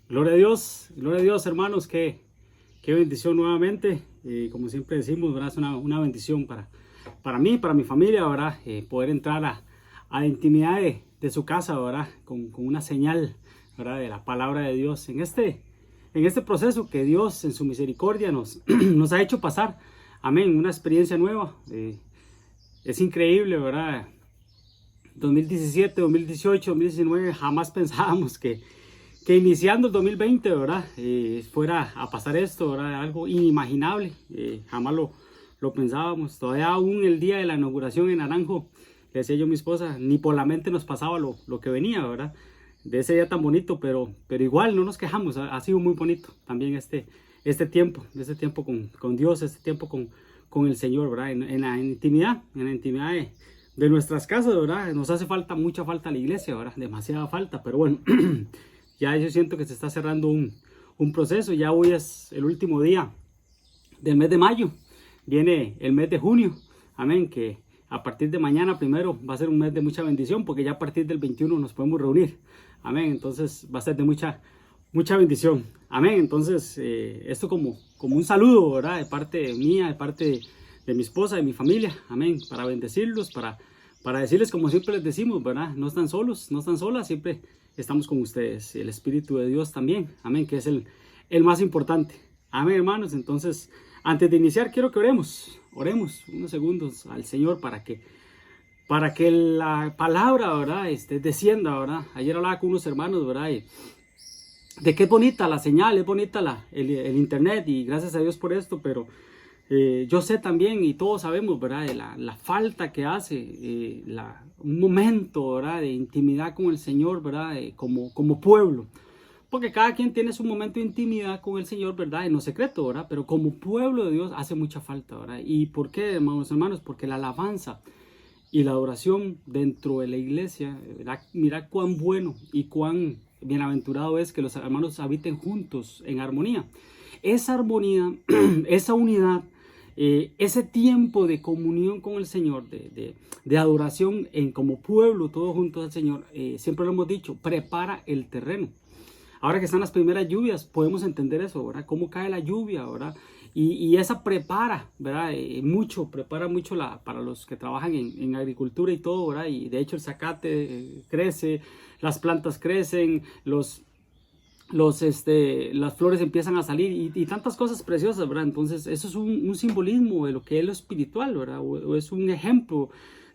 Gloria a Dios, hermanos, qué bendición nuevamente. Como siempre decimos, ¿verdad? Es una bendición para mí, para mi familia, ¿verdad? Poder entrar a la intimidad de su casa, ¿verdad? Con una señal, ¿verdad? De la palabra de Dios en este proceso que Dios en su misericordia nos ha hecho pasar. Amén, una experiencia nueva. Es increíble, ¿verdad? 2017, 2018, 2019, jamás pensábamos que iniciando el 2020, ¿verdad? Fuera a pasar esto, ¿verdad? Algo inimaginable, jamás lo pensábamos. Todavía aún el día de la inauguración en Naranjo, le decía yo a mi esposa, ni por la mente nos pasaba lo que venía, ¿verdad? De ese día tan bonito, pero igual no nos quejamos, ha sido muy bonito también este tiempo con Dios, este tiempo con el Señor, ¿verdad? En la intimidad de nuestras casas, ¿verdad? Nos hace mucha falta la iglesia, ¿verdad? Demasiada falta, pero bueno, ya yo siento que se está cerrando un proceso. Ya hoy es el último día del mes de mayo, viene el mes de junio, amén, que a partir de mañana primero va a ser un mes de mucha bendición, porque ya a partir del 21 nos podemos reunir, amén, entonces va a ser de mucha bendición, amén. Entonces esto como un saludo, ¿verdad? De parte mía, de parte de mi esposa, de mi familia, amén, para bendecirlos, para decirles, como siempre les decimos, ¿verdad? No están solos, no están solas, siempre estamos con ustedes. El Espíritu de Dios también, amén, que es el más importante. Amén, hermanos. Entonces, antes de iniciar, quiero que oremos unos segundos al Señor para que la palabra, ¿verdad? Descienda, ¿verdad? Ayer hablaba con unos hermanos, ¿verdad? De qué bonita la señal, es bonita el internet, y gracias a Dios por esto, pero yo sé también, y todos sabemos, ¿verdad? De la falta que hace un momento, ¿verdad? De intimidad con el Señor, ¿verdad? Como pueblo. Porque cada quien tiene su momento de intimidad con el Señor, ¿verdad? En lo secreto, ¿verdad? Pero como pueblo de Dios hace mucha falta, ¿verdad? ¿Y por qué, hermanos? Porque la alabanza y la adoración dentro de la iglesia, ¿verdad? Mira cuán bueno y cuán bienaventurado es que los hermanos habiten juntos en armonía. Esa armonía, esa unidad, ese tiempo de comunión con el Señor, de adoración como pueblo, todos juntos al Señor, siempre lo hemos dicho, prepara el terreno. Ahora que están las primeras lluvias, podemos entender eso, ¿verdad? Cómo cae la lluvia, ¿verdad? Y esa prepara, ¿verdad? Prepara mucho para los que trabajan en agricultura y todo, ¿verdad? Y de hecho el zacate crece, las plantas crecen, las flores empiezan a salir y tantas cosas preciosas, ¿verdad? Entonces eso es un simbolismo de lo que es lo espiritual, ¿verdad? O es un ejemplo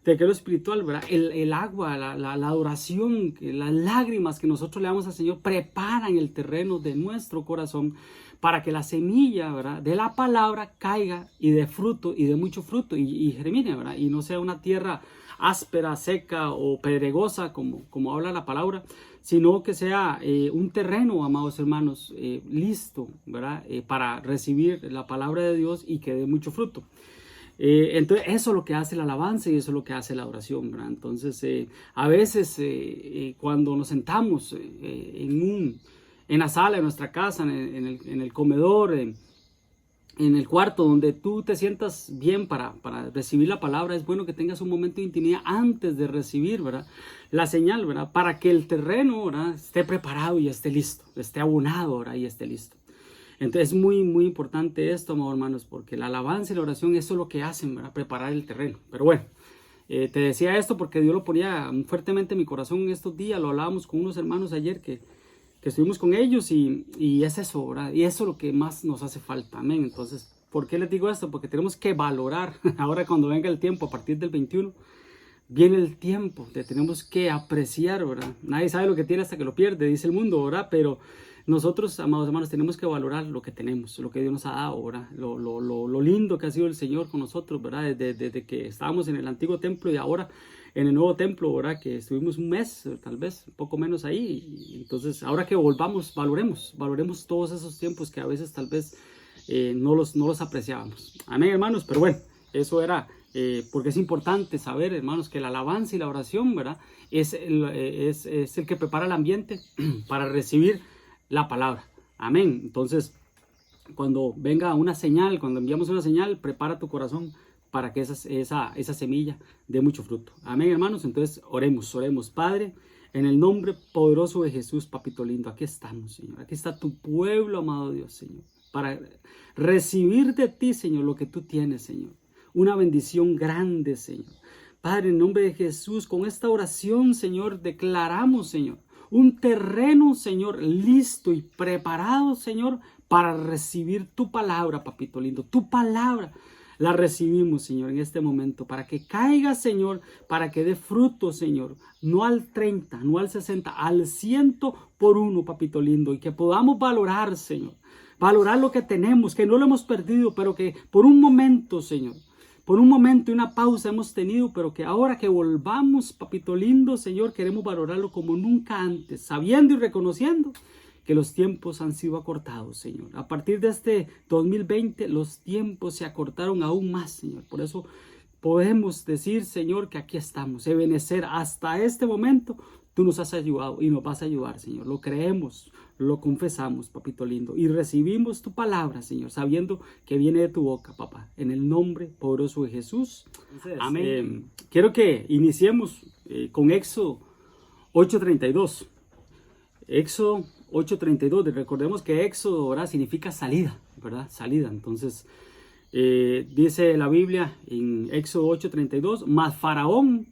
de que es lo espiritual, ¿verdad? El agua, la adoración, las lágrimas que nosotros le damos al Señor preparan el terreno de nuestro corazón para que la semilla, ¿verdad? De la palabra caiga y dé fruto, y dé mucho fruto, y germine, ¿verdad? Y no sea una tierra áspera, seca o pedregosa como habla la palabra, sino que sea un terreno, amados hermanos, listo, ¿verdad? Para recibir la palabra de Dios y que dé mucho fruto. Entonces eso es lo que hace la alabanza y eso es lo que hace la oración, ¿verdad? Entonces a veces cuando nos sentamos en la sala de nuestra casa, en el comedor, en el cuarto donde tú te sientas bien para recibir la palabra, es bueno que tengas un momento de intimidad antes de recibir, ¿verdad? La señal, ¿verdad? Para que el terreno, ¿verdad? Esté preparado y esté listo, esté abonado, ¿verdad? Y esté listo. Entonces es muy, muy importante esto, amados hermanos, porque la alabanza y la oración, eso es lo que hacen, ¿verdad? Preparar el terreno. Pero bueno, te decía esto porque Dios lo ponía fuertemente en mi corazón en estos días. Lo hablábamos con unos hermanos ayer que estuvimos con ellos y es eso, ¿verdad? Y eso es lo que más nos hace falta, amén. Entonces, ¿por qué les digo esto? Porque tenemos que valorar, ahora cuando venga el tiempo, a partir del 21, viene el tiempo, tenemos que apreciar, ¿verdad? Nadie sabe lo que tiene hasta que lo pierde, dice el mundo, ¿verdad? Pero nosotros, amados hermanos, tenemos que valorar lo que tenemos, lo que Dios nos ha dado, ¿verdad? Lo lindo que ha sido el Señor con nosotros, ¿verdad? Desde que estábamos en el antiguo templo y ahora en el nuevo templo, ¿verdad? Que estuvimos un mes, tal vez, un poco menos ahí. Y entonces, ahora que volvamos, valoremos todos esos tiempos que a veces tal vez no los apreciábamos. Amén, hermanos, pero bueno, eso era... porque es importante saber, hermanos, que la alabanza y la oración, ¿verdad? Es el que prepara el ambiente para recibir la palabra. Amén. Entonces, cuando venga una señal, cuando enviamos una señal, prepara tu corazón para que esa semilla dé mucho fruto. Amén, hermanos. Entonces, oremos. Padre, En el nombre poderoso de Jesús, papito lindo, aquí estamos, Señor. Aquí está tu pueblo, amado Dios, Señor, para recibir de ti, Señor, lo que tú tienes, Señor. Una bendición grande, Señor. Padre, en nombre de Jesús, con esta oración, Señor, declaramos, Señor, un terreno, Señor, listo y preparado, Señor, para recibir tu palabra, papito lindo, tu palabra. La recibimos, Señor, en este momento, para que caiga, Señor, para que dé fruto, Señor, no al 30, no al 60, al 100 por uno, papito lindo, y que podamos valorar, Señor, valorar lo que tenemos, que no lo hemos perdido, pero que por un momento, Señor, por un momento y una pausa hemos tenido, pero que ahora que volvamos, papito lindo, Señor, queremos valorarlo como nunca antes, sabiendo y reconociendo que los tiempos han sido acortados, Señor. A partir de este 2020, los tiempos se acortaron aún más, Señor. Por eso podemos decir, Señor, que aquí estamos. Ebenecer, hasta este momento, tú nos has ayudado y nos vas a ayudar, Señor. Lo creemos, lo confesamos, papito lindo. Y recibimos tu palabra, Señor, sabiendo que viene de tu boca, papá. En el nombre poderoso de Jesús. Entonces, amén. Quiero que iniciemos con Éxodo 8:32. Éxodo 8:32, recordemos que Éxodo ahora significa salida, ¿verdad? Salida. Entonces, dice la Biblia en Éxodo 8:32, mas Faraón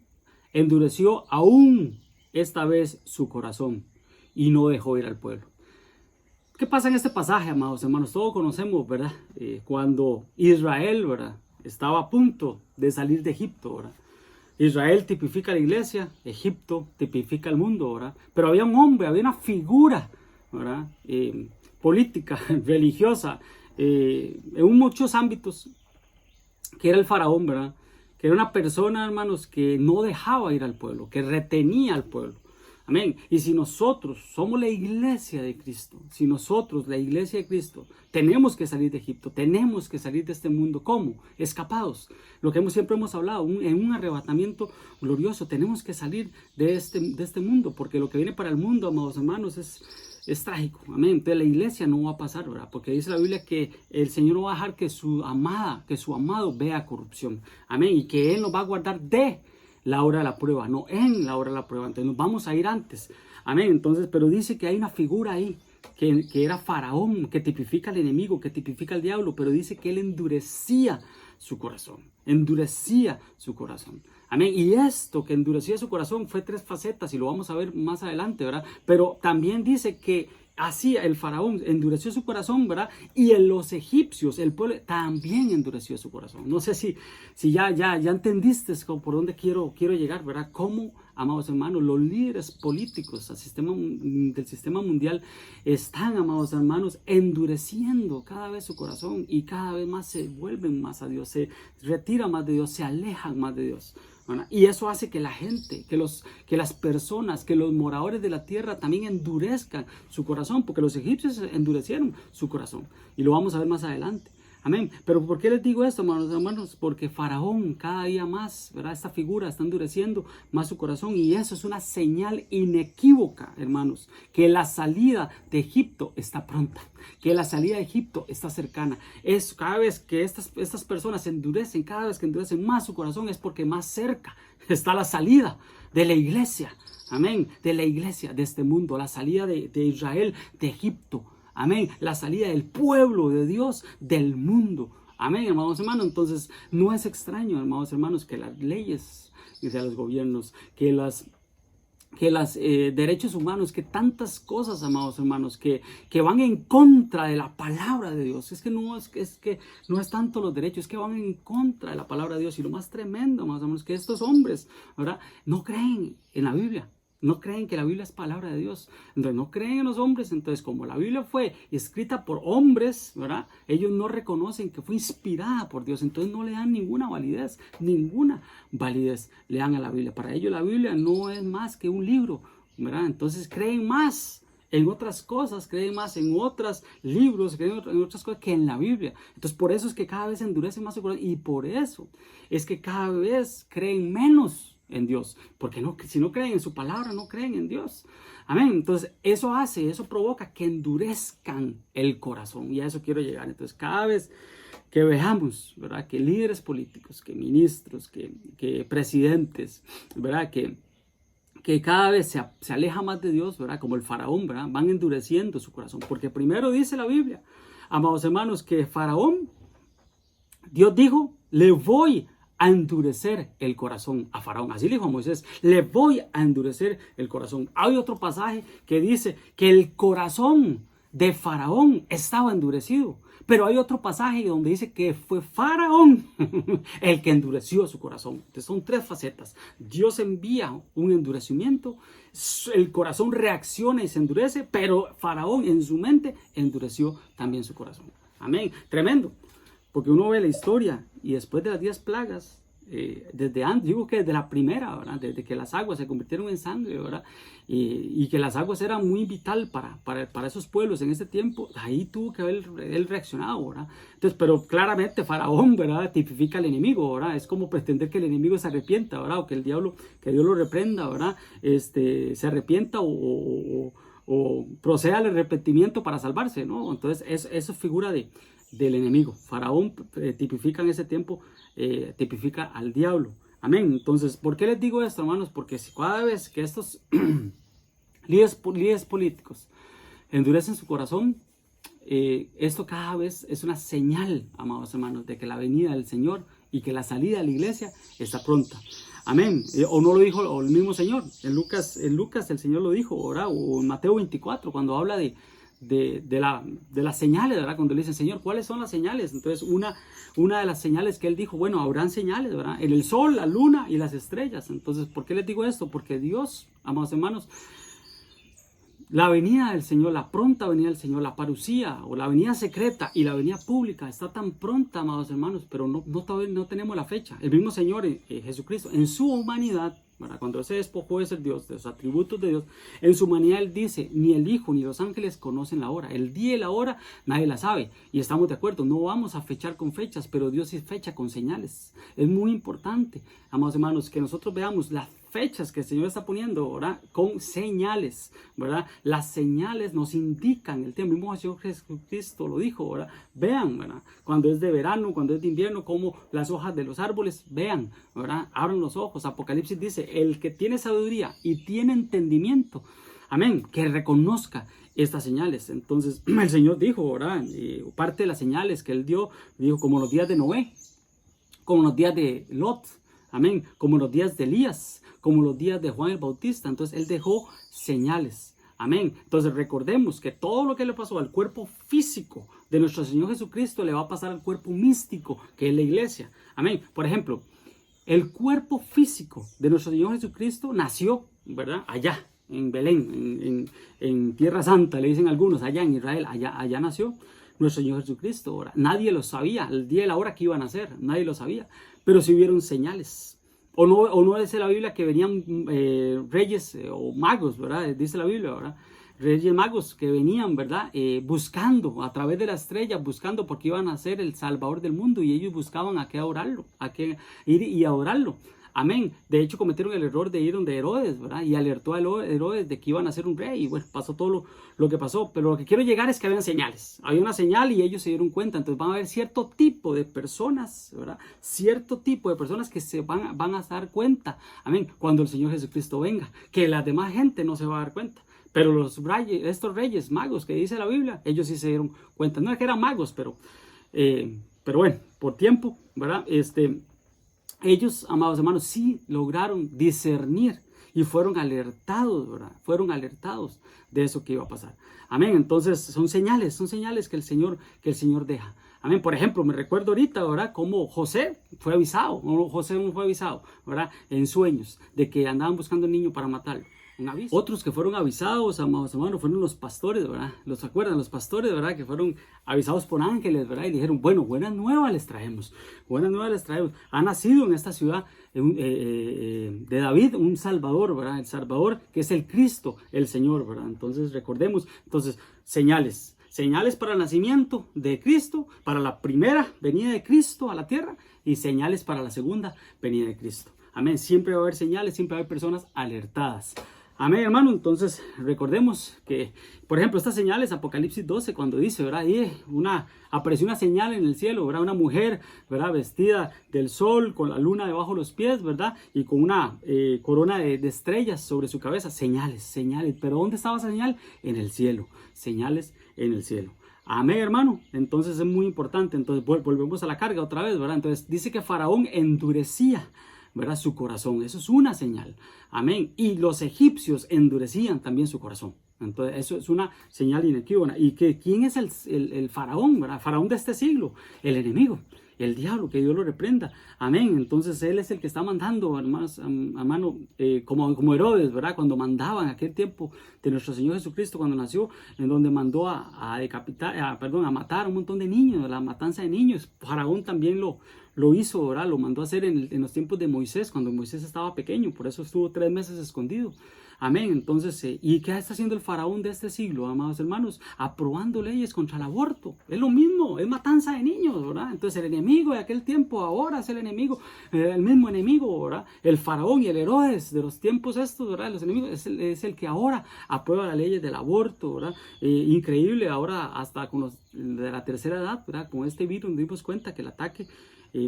endureció aún esta vez su corazón y no dejó ir al pueblo. ¿Qué pasa en este pasaje, amados hermanos? Todos conocemos, ¿verdad? Cuando Israel, ¿verdad?, estaba a punto de salir de Egipto, ¿verdad? Israel tipifica la iglesia, Egipto tipifica el mundo, ¿verdad? Pero había un hombre, había una figura, ¿verdad?, política, religiosa, en muchos ámbitos, que era el faraón, ¿verdad? Que era una persona, hermanos, que no dejaba ir al pueblo, que retenía al pueblo. Amén. Y si nosotros somos la iglesia de Cristo, si nosotros, la iglesia de Cristo, tenemos que salir de Egipto, tenemos que salir de este mundo, ¿cómo? Escapados. Lo que siempre hemos hablado, en un arrebatamiento glorioso, tenemos que salir de este mundo, porque lo que viene para el mundo, amados hermanos, es trágico. Amén. Entonces la iglesia no va a pasar, ¿verdad? Porque dice la Biblia que el Señor no va a dejar que su amado vea corrupción. Amén. Y que Él nos va a guardar de la hora de la prueba, no en la hora de la prueba. Entonces nos vamos a ir antes. Amén. Entonces, pero dice que hay una figura ahí que era Faraón, que tipifica al enemigo, que tipifica al diablo, pero dice que él endurecía su corazón. Endurecía su corazón. Amén. Y esto que endurecía su corazón fue 3 facetas y lo vamos a ver más adelante, ¿verdad? Pero también dice que así el faraón endureció su corazón, ¿verdad? Y en los egipcios, el pueblo también endureció su corazón. No sé si ya entendiste por dónde quiero llegar, ¿verdad? Cómo, amados hermanos, los líderes políticos del sistema mundial están, amados hermanos, endureciendo cada vez su corazón y cada vez más se vuelven más a Dios, se retiran más de Dios, se alejan más de Dios. Y eso hace que la gente, que las personas, que los moradores de la tierra también endurezcan su corazón, porque los egipcios endurecieron su corazón. Y lo vamos a ver más adelante. Amén. Pero ¿por qué les digo esto, hermanos? Porque Faraón cada día más, ¿verdad?, esta figura está endureciendo más su corazón. Y eso es una señal inequívoca, hermanos, que la salida de Egipto está pronta, que la salida de Egipto está cercana. Es cada vez que estas personas endurecen, cada vez que endurecen más su corazón, es porque más cerca está la salida de la iglesia. Amén. De la iglesia, de este mundo, la salida de Israel de Egipto. Amén. La salida del pueblo de Dios del mundo. Amén, hermanos hermanos. Entonces, no es extraño, hermanos hermanos, que las leyes de los gobiernos, que los derechos humanos, que tantas cosas, amados hermanos, que van en contra de la palabra de Dios. Es que no es tanto los derechos, es que van en contra de la palabra de Dios. Y lo más tremendo, amados hermanos, que estos hombres, ¿verdad?, no creen en la Biblia. No creen que la Biblia es palabra de Dios. Entonces no creen en los hombres. Entonces, como la Biblia fue escrita por hombres, ¿verdad?, ellos no reconocen que fue inspirada por Dios. Entonces no le dan ninguna validez le dan a la Biblia. Para ellos la Biblia no es más que un libro, ¿verdad? Entonces creen más en otras cosas, creen más en otros libros, creen en otras cosas que en la Biblia. Entonces por eso es que cada vez endurece más su corazón. Y por eso es que cada vez creen menos en Dios, porque si no creen en su palabra, no creen en Dios. Amén. Entonces eso provoca que endurezcan el corazón, y a eso quiero llegar. Entonces cada vez que veamos, ¿verdad?, que líderes políticos, que ministros, que presidentes, ¿verdad?, que que cada vez se aleja más de Dios, ¿verdad? Como el faraón, ¿verdad? Van endureciendo su corazón. Porque primero dice la Biblia, amados hermanos, que faraón, Dios dijo, le voy a endurecer el corazón a faraón. Así le dijo a Moisés, le voy a endurecer el corazón. Hay otro pasaje que dice que el corazón de faraón estaba endurecido. Pero hay otro pasaje donde dice que fue faraón el que endureció su corazón. Entonces son tres facetas. Dios envía un endurecimiento, el corazón reacciona y se endurece, pero faraón en su mente endureció también su corazón. Amén. Tremendo. Porque uno ve la historia y después de las 10 plagas, desde antes, digo que desde la primera, ¿verdad? Desde que las aguas se convirtieron en sangre, ¿verdad? Y que las aguas eran muy vital para esos pueblos en ese tiempo, ahí tuvo que haber él reaccionado, ¿verdad? Entonces, pero claramente Faraón, ¿verdad? Tipifica al enemigo, ¿verdad? Es como pretender que el enemigo se arrepienta, ¿verdad? O que el diablo, que Dios lo reprenda, ¿verdad? Se arrepienta o proceda al arrepentimiento para salvarse, ¿no? Entonces, eso es figura del enemigo. Faraón tipifica en ese tiempo, tipifica al diablo. Amén. Entonces, ¿por qué les digo esto, hermanos? Porque si cada vez que estos líderes políticos endurecen su corazón, esto cada vez es una señal, amados hermanos, de que la venida del Señor y que la salida de la iglesia está pronta. Amén. O no lo dijo el mismo Señor. En Lucas el Señor lo dijo, ¿verdad? O en Mateo 24, cuando habla de las señales, ¿verdad? Cuando le dicen, Señor, ¿cuáles son las señales? Entonces, una de las señales que él dijo, bueno, habrán señales, ¿verdad? En el sol, la luna y las estrellas. Entonces, ¿por qué les digo esto? Porque Dios, amados hermanos, la venida del Señor, la pronta venida del Señor, la parucía o la venida secreta y la venida pública está tan pronta, amados hermanos, pero todavía no tenemos la fecha. El mismo Señor, Jesucristo, en su humanidad, ¿verdad? Cuando se despojó de ser Dios, de los atributos de Dios, en su humanidad Él dice, ni el Hijo ni los ángeles conocen la hora. El día y la hora nadie la sabe. Y estamos de acuerdo, no vamos a fechar con fechas, pero Dios sí fecha con señales. Es muy importante, amados hermanos, que nosotros veamos las fechas que el Señor está poniendo, ¿verdad? Con señales, ¿verdad? Las señales nos indican el tiempo. El mismo Señor Jesucristo lo dijo, ¿verdad? Vean, ¿verdad? Cuando es de verano, cuando es de invierno, como las hojas de los árboles, vean, ¿verdad? Abran los ojos. Apocalipsis dice, el que tiene sabiduría y tiene entendimiento, amén, que reconozca estas señales. Entonces, el Señor dijo, ¿verdad? Parte de las señales que Él dio, dijo, como los días de Noé, como los días de Lot, amén, como los días de Elías, como los días de Juan el Bautista. Entonces Él dejó señales, amén. Entonces recordemos que todo lo que le pasó al cuerpo físico de nuestro Señor Jesucristo le va a pasar al cuerpo místico, que es la iglesia, amén. Por ejemplo, el cuerpo físico de nuestro Señor Jesucristo nació, ¿verdad? Allá en Belén, en Tierra Santa, le dicen algunos, allá en Israel, allá nació nuestro Señor Jesucristo. Ahora, nadie lo sabía, el día y la hora que iban a nacer, nadie lo sabía, pero sí hubieron señales. O no dice la Biblia que venían reyes o magos, ¿verdad? Dice la Biblia, ¿verdad? Reyes magos que venían, ¿verdad? Buscando a través de la estrella, buscando porque iban a ser el Salvador del mundo y ellos buscaban a qué adorarlo, a qué ir y adorarlo. Amén. De hecho, cometieron el error de ir donde Herodes, ¿verdad? Y alertó a Herodes de que iban a ser un rey. Y bueno, pasó todo lo que pasó. Pero lo que quiero llegar es que habían señales. Había una señal y ellos se dieron cuenta. Entonces van a haber cierto tipo de personas, ¿verdad? Cierto tipo de personas que se van a dar cuenta. Amén. Cuando el Señor Jesucristo venga. Que la demás gente no se va a dar cuenta. Pero estos reyes magos que dice la Biblia, ellos sí se dieron cuenta. No es que eran magos, pero bueno, por tiempo, ¿verdad? Ellos, amados hermanos, sí lograron discernir y fueron alertados, ¿verdad? Fueron alertados de eso que iba a pasar. Amén. Entonces son señales que el Señor deja. Amén. Por ejemplo, me recuerdo ahorita, ¿verdad? Cómo José fue avisado, ¿verdad? En sueños de que andaban buscando un niño para matarlo. Otros que fueron avisados, amados hermanos, fueron los pastores, ¿verdad? ¿Los acuerdan? Los pastores, ¿verdad? Que fueron avisados por ángeles, ¿verdad? Y dijeron, bueno, buenas nuevas les traemos. Buenas nuevas les traemos. Ha nacido en esta ciudad de David un Salvador, ¿verdad? El Salvador que es el Cristo, el Señor, ¿verdad? Entonces recordemos, señales. Señales para el nacimiento de Cristo, para la primera venida de Cristo a la tierra y señales para la segunda venida de Cristo. Amén. Siempre va a haber señales, siempre va a haber personas alertadas. Amén, hermano. Entonces, recordemos que, por ejemplo, estas señales, Apocalipsis 12, cuando dice, ¿verdad? Ahí apareció una señal en el cielo, ¿verdad? Una mujer, ¿verdad? Vestida del sol, con la luna debajo de los pies, ¿verdad? Y con una corona de estrellas sobre su cabeza. Señales, señales. ¿Pero dónde estaba esa señal? En el cielo. Señales en el cielo. Amén, hermano. Entonces es muy importante. Entonces volvemos a la carga otra vez, ¿verdad? Entonces dice que Faraón endurecía, ¿verdad? Su corazón. Eso es una señal. Amén. Y los egipcios endurecían también su corazón. Entonces eso es una señal inequívoca. ¿Y ¿quién es el faraón, ¿verdad? Faraón de este siglo? El enemigo. El diablo, que Dios lo reprenda. Amén. Entonces él es el que está mandando, hermanos, hermano, como Herodes, ¿verdad? Cuando mandaban en aquel tiempo de nuestro Señor Jesucristo, cuando nació, en donde mandó a matar a un montón de niños, la matanza de niños. Faraón también lo hizo, ¿verdad? Lo mandó a hacer en los tiempos de Moisés, cuando Moisés estaba pequeño. Por eso estuvo 3 meses escondido. Amén. Entonces, ¿y qué está haciendo el faraón de este siglo, amados hermanos? Aprobando leyes contra el aborto. Es lo mismo, es matanza de niños, ¿verdad? Entonces, el enemigo de aquel tiempo ahora es el enemigo, el mismo enemigo, ¿verdad? El faraón y el Herodes de los tiempos estos, ¿verdad? Los enemigos es el que ahora aprueba las leyes del aborto, ¿verdad? Increíble, ahora hasta con los de la tercera edad, ¿verdad? Con este virus nos dimos cuenta que el ataque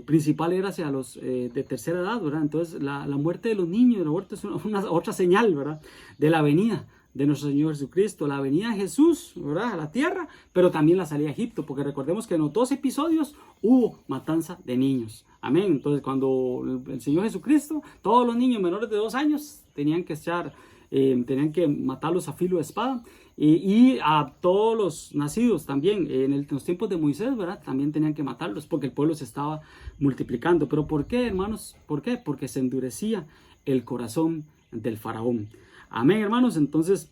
principal era hacia los de tercera edad, ¿verdad? Entonces la muerte de los niños, el aborto es otra señal, ¿verdad? De la venida de nuestro Señor Jesucristo, la venida de Jesús, ¿verdad? A la tierra, pero también la salida a Egipto, porque recordemos que en los 2 episodios hubo matanza de niños. Amén. Entonces cuando el Señor Jesucristo, todos los niños menores de 2 años tenían que matarlos a filo de espada. Y a todos los nacidos también, en los tiempos de Moisés, ¿verdad? También tenían que matarlos porque el pueblo se estaba multiplicando. ¿Pero por qué, hermanos? ¿Por qué? Porque se endurecía el corazón del faraón. Amén, hermanos. Entonces,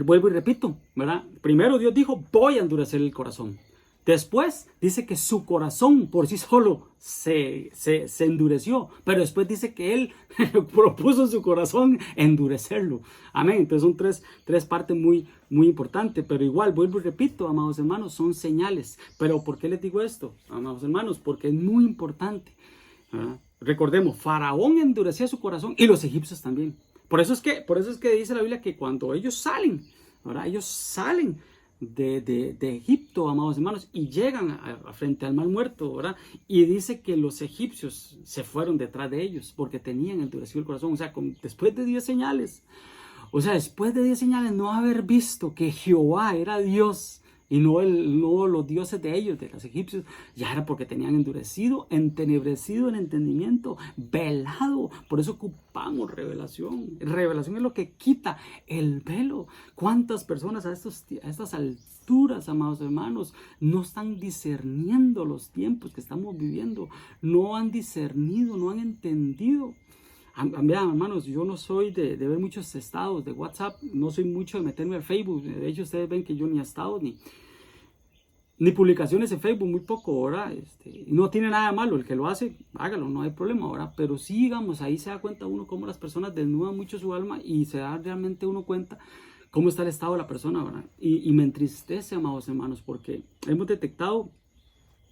vuelvo y repito, ¿verdad? Primero Dios dijo, voy a endurecer el corazón. Después dice que su corazón por sí solo se endureció. Pero después dice que Él propuso en su corazón endurecerlo. Amén. Entonces son tres partes muy importantes. Pero igual, vuelvo y repito, amados hermanos, son señales. Pero ¿por qué les digo esto, amados hermanos? Porque es muy importante, ¿verdad? Recordemos, Faraón endurecía su corazón y los egipcios también. Por eso es que dice la Biblia que cuando ellos salen, ¿verdad? Ellos salen de Egipto, amados hermanos, y llegan frente al mar muerto, ¿verdad? Y dice que los egipcios se fueron detrás de ellos porque tenían endurecido el corazón. O sea, después de 10 señales, no haber visto que Jehová era Dios y no los dioses de ellos, de los egipcios, ya era porque tenían endurecido, entenebrecido el entendimiento, velado. Por eso ocupamos revelación. Revelación es lo que quita el velo. ¿Cuántas personas a estas alturas, amados hermanos, no están discerniendo los tiempos que estamos viviendo? No han discernido, no han entendido. Vean, hermanos, yo no soy de ver muchos estados de WhatsApp, no soy mucho de meterme al Facebook. De hecho, ustedes ven que yo ni estados ni publicaciones en Facebook, muy poco, ¿verdad? No tiene nada de malo, el que lo hace, hágalo, no hay problema, ¿verdad? Pero sí, digamos, ahí se da cuenta uno cómo las personas desnudan mucho su alma y se da realmente uno cuenta cómo está el estado de la persona, ¿verdad? Y me entristece, amados hermanos, porque hemos detectado,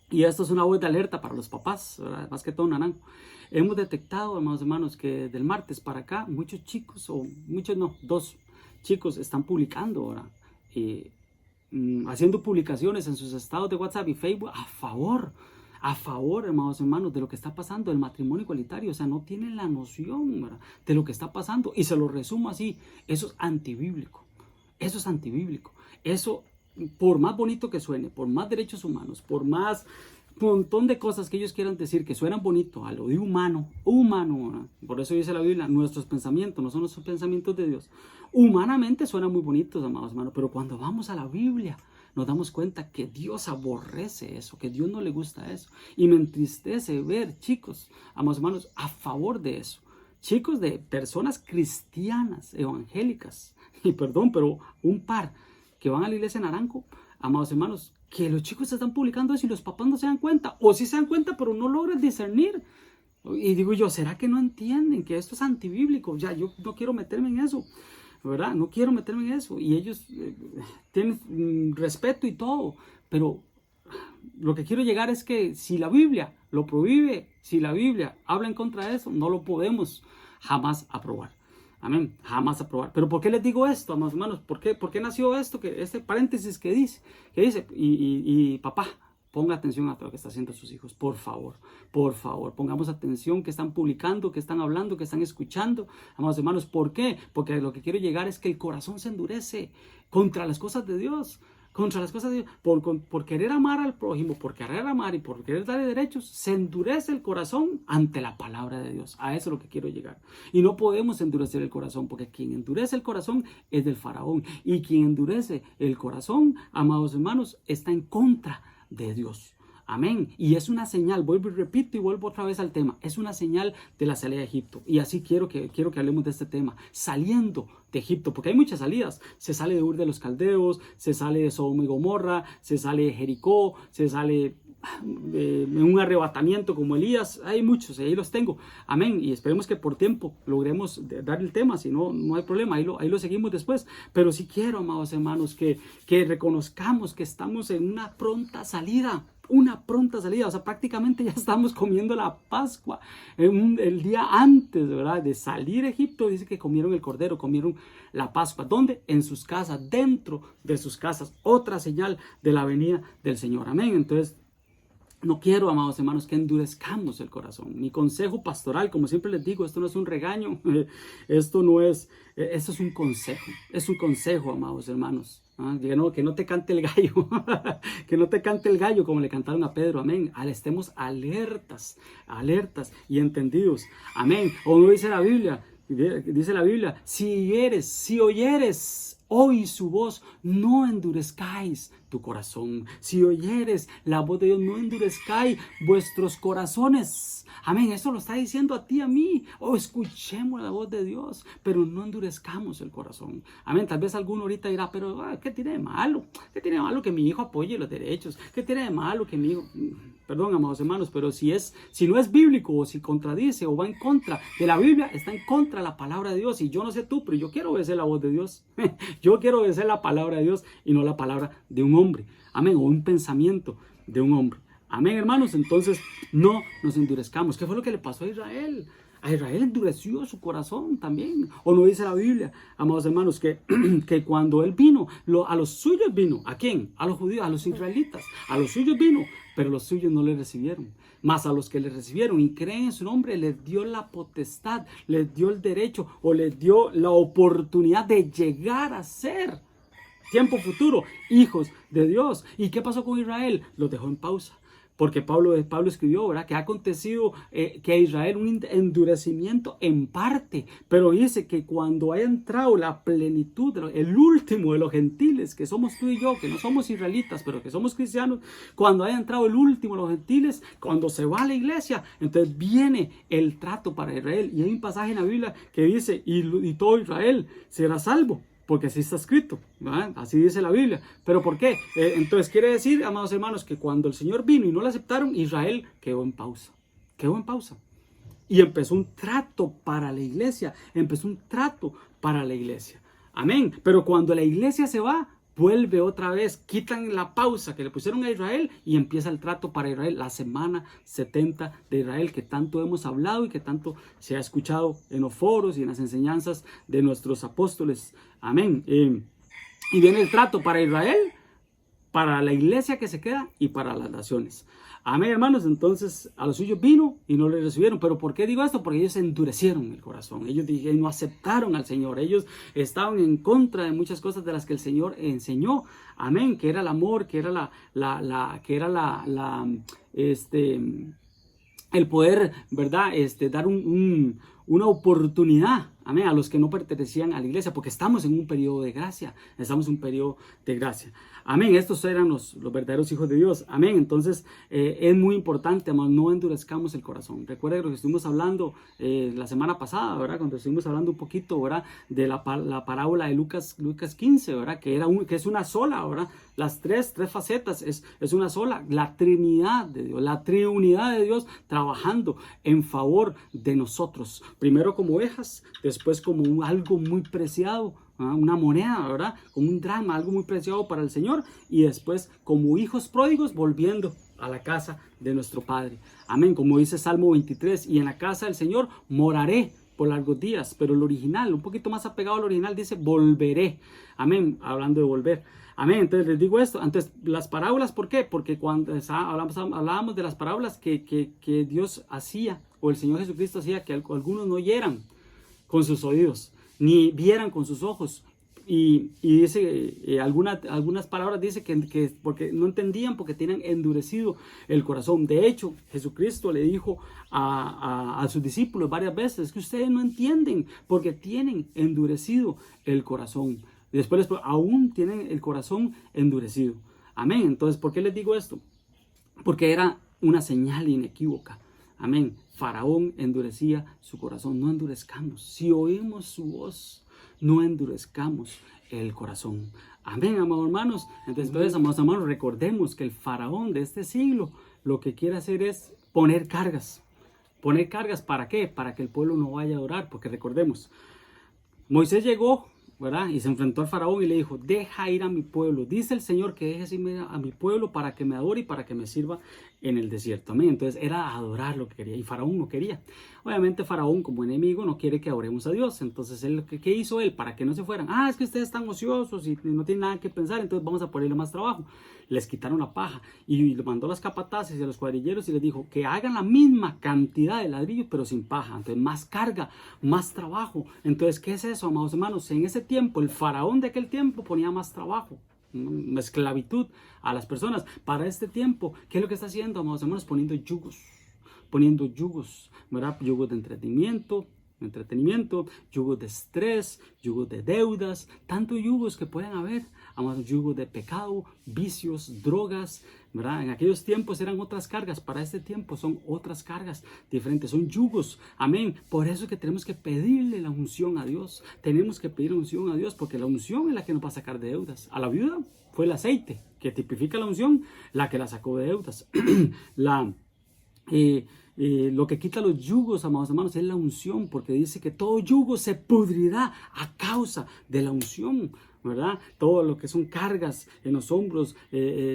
y esto es una voz de alerta para los papás, ¿verdad? Más que todo Naranjo. Hemos detectado, amados hermanos, que del martes para acá, muchos chicos, o muchos no, 2 chicos están publicando ahora, haciendo publicaciones en sus estados de WhatsApp y Facebook a favor, amados hermanos, de lo que está pasando, del matrimonio igualitario. O sea, no tienen la noción, ¿verdad?, de lo que está pasando. Y se lo resumo así, eso es antibíblico. Eso es antibíblico. Eso, por más bonito que suene, por más derechos humanos, por más montón de cosas que ellos quieran decir que suenan bonito a lo de humano, ¿verdad? Por eso dice la Biblia, nuestros pensamientos no son los pensamientos de Dios. Humanamente suenan muy bonitos, amados hermanos, pero cuando vamos a la Biblia nos damos cuenta que Dios aborrece eso, que Dios no le gusta eso. Y me entristece ver chicos, amados hermanos, a favor de eso. Chicos de personas cristianas, evangélicas, y perdón, pero un par que van a la iglesia Naranjo, amados hermanos, que los chicos están publicando eso y los papás no se dan cuenta, o sí se dan cuenta pero no logran discernir. Y digo yo, ¿será que no entienden que esto es antibíblico? Ya, yo no quiero meterme en eso, ¿verdad? No quiero meterme en eso. Y ellos tienen respeto y todo, pero lo que quiero llegar es que si la Biblia lo prohíbe, si la Biblia habla en contra de eso, no lo podemos jamás aprobar. Amén, jamás aprobar. Pero ¿por qué les digo esto, amados hermanos? ¿Por qué nació esto? Este paréntesis que dice, y papá, ponga atención a todo lo que está haciendo sus hijos, por favor, pongamos atención, que están publicando, que están hablando, que están escuchando, amados hermanos. ¿Por qué? Porque lo que quiero llegar es que el corazón se endurece contra las cosas de Dios. Contra las cosas de Dios, por querer amar al prójimo, por querer amar y por querer darle derechos, se endurece el corazón ante la palabra de Dios. A eso es lo que quiero llegar. Y no podemos endurecer el corazón, porque quien endurece el corazón es del faraón. Y quien endurece el corazón, amados hermanos, está en contra de Dios. Amén. Y es una señal, vuelvo y repito y vuelvo otra vez al tema, es una señal de la salida de Egipto. Y así quiero que hablemos de este tema, saliendo de Egipto, porque hay muchas salidas. Se sale de Ur de los Caldeos, se sale de Sodoma y Gomorra, se sale de Jericó, se sale en un arrebatamiento como Elías. Hay muchos, ahí los tengo. Amén. Y esperemos que por tiempo logremos dar el tema, si no, no hay problema, ahí lo seguimos después. Pero sí quiero, amados hermanos, que reconozcamos que estamos en una pronta salida. O sea, prácticamente ya estamos comiendo la Pascua. El día antes, ¿verdad?, de salir a Egipto, dice que comieron el cordero, comieron la Pascua. ¿Dónde? En sus casas, dentro de sus casas. Otra señal de la venida del Señor. Amén. Entonces, no quiero, amados hermanos, que endurezcamos el corazón. Mi consejo pastoral, como siempre les digo, esto no es un regaño, esto es un consejo. Es un consejo, amados hermanos. Que no te cante el gallo, que no te cante el gallo como le cantaron a Pedro, amén. Estemos alertas y entendidos, amén. O no dice la Biblia, si oyeres hoy su voz, no endurezcáis tu corazón. Si oyeres la voz de Dios, no endurezcáis vuestros corazones. Amén, eso lo está diciendo a ti, a mí. Escuchemos la voz de Dios, pero no endurezcamos el corazón. Amén, tal vez alguno ahorita dirá, pero ¿qué tiene de malo? ¿Qué tiene de malo que mi hijo apoye los derechos? ¿Qué tiene de malo que mi hijo... Perdón, amados hermanos, pero si no es bíblico, o si contradice o va en contra de la Biblia, está en contra de la palabra de Dios. Y yo no sé tú, pero yo quiero obedecer la voz de Dios. Yo quiero obedecer la palabra de Dios y no la palabra de un hombre. Amén, o un pensamiento de un hombre. Amén, hermanos. Entonces, no nos endurezcamos. ¿Qué fue lo que le pasó a Israel? A Israel endureció su corazón también. ¿O no dice la Biblia, amados hermanos, que cuando él vino, a los suyos vino? ¿A quién? A los judíos, a los israelitas. A los suyos vino, pero los suyos no le recibieron. Mas a los que le recibieron y creen en su nombre, les dio la potestad, les dio el derecho o les dio la oportunidad de llegar a ser, tiempo futuro, hijos de Dios. ¿Y qué pasó con Israel? Los dejó en pausa. Porque Pablo escribió, ¿verdad?, que ha acontecido que a Israel un endurecimiento en parte, pero dice que cuando haya entrado la plenitud, el último de los gentiles, que somos tú y yo, que no somos israelitas, pero que somos cristianos, cuando haya entrado el último de los gentiles, cuando se va a la iglesia, entonces viene el trato para Israel. Y hay un pasaje en la Biblia que dice, y todo Israel será salvo. Porque así está escrito, ¿verdad? Así dice la Biblia. ¿Pero por qué? Entonces quiere decir, amados hermanos, que cuando el Señor vino y no lo aceptaron, Israel quedó en pausa. Quedó en pausa. Y empezó un trato para la iglesia. Amén. Pero cuando la iglesia se va, vuelve otra vez, quitan la pausa que le pusieron a Israel y empieza el trato para Israel, la semana 70 de Israel, que tanto hemos hablado y que tanto se ha escuchado en los foros y en las enseñanzas de nuestros apóstoles. Amén. Y viene el trato para Israel, para la iglesia que se queda y para las naciones. Amén, hermanos. Entonces a los suyos vino y no le recibieron. ¿Pero por qué digo esto? Porque ellos endurecieron el corazón. Ellos no aceptaron al Señor. Ellos estaban en contra de muchas cosas de las que el Señor enseñó. Amén. Que era el amor, que era el poder, ¿verdad? Dar una oportunidad, amén, a los que no pertenecían a la iglesia, porque estamos en un periodo de gracia, amén. Estos eran los verdaderos hijos de Dios, amén. Entonces es muy importante, amén, no endurezcamos el corazón. Recuerda lo que estuvimos hablando la semana pasada, ¿verdad? Cuando estuvimos hablando un poquito, ¿verdad?, de la parábola de Lucas 15, ¿verdad? Que es una sola, ¿verdad? Las tres facetas es una sola, la Trinidad de Dios, la triunidad de Dios trabajando en favor de nosotros. Primero como ovejas, después como algo muy preciado, una moneda, ¿verdad?, como un drama, algo muy preciado para el Señor, y después como hijos pródigos volviendo a la casa de nuestro Padre. Amén, como dice Salmo 23, y en la casa del Señor moraré por largos días, pero el original, un poquito más apegado al original, dice volveré. Amén, hablando de volver. Amén, entonces les digo esto. Entonces, las parábolas, ¿por qué? Porque cuando hablábamos de las parábolas que Dios hacía, o el Señor Jesucristo hacía, que algunos no oyeran con sus oídos, ni vieran con sus ojos. Y dice, algunas palabras dice que porque no entendían, porque tenían endurecido el corazón. De hecho, Jesucristo le dijo a sus discípulos varias veces que ustedes no entienden porque tienen endurecido el corazón. Y después aún tienen el corazón endurecido. Amén. Entonces, ¿por qué les digo esto? Porque era una señal inequívoca. Amén. Faraón endurecía su corazón. No endurezcamos. Si oímos su voz, no endurezcamos el corazón. Amén, amados hermanos. Entonces, amados hermanos, recordemos que el faraón de este siglo lo que quiere hacer es poner cargas. ¿Poner cargas para qué? Para que el pueblo no vaya a orar. Porque recordemos, Moisés llegó, ¿verdad? Y se enfrentó al faraón y le dijo, deja ir a mi pueblo. Dice el Señor que dejes ir a mi pueblo para que me adore y para que me sirva en el desierto. Amén. Entonces era adorar lo que quería y faraón no quería. Obviamente faraón como enemigo no quiere que adoremos a Dios. Entonces ¿qué hizo él? Para que no se fueran. Es que ustedes están ociosos y no tienen nada que pensar, entonces vamos a ponerle más trabajo. Les quitaron la paja y le mandó a las capataces y a los cuadrilleros y les dijo que hagan la misma cantidad de ladrillos pero sin paja. Entonces más carga, más trabajo. Entonces, ¿qué es eso, amados hermanos? En ese tiempo, el faraón de aquel tiempo ponía más trabajo, esclavitud a las personas. Para este tiempo, ¿qué es lo que está haciendo, amados hermanos? Poniendo yugos, ¿verdad? Yugos de entretenimiento, yugos de estrés, yugos de deudas, tantos yugos que pueden haber, amados, yugos de pecado, vicios, drogas, ¿verdad? En aquellos tiempos eran otras cargas, para este tiempo son otras cargas diferentes, son yugos, amén. Por eso es que tenemos que pedirle la unción a Dios, tenemos que pedir la unción a Dios, porque la unción es la que nos va a sacar de deudas. A la viuda fue el aceite, que tipifica la unción, la que la sacó de deudas. Lo que quita los yugos, amados hermanos, es la unción, porque dice que todo yugo se pudrirá a causa de la unción, ¿verdad? Todo lo que son cargas en los hombros,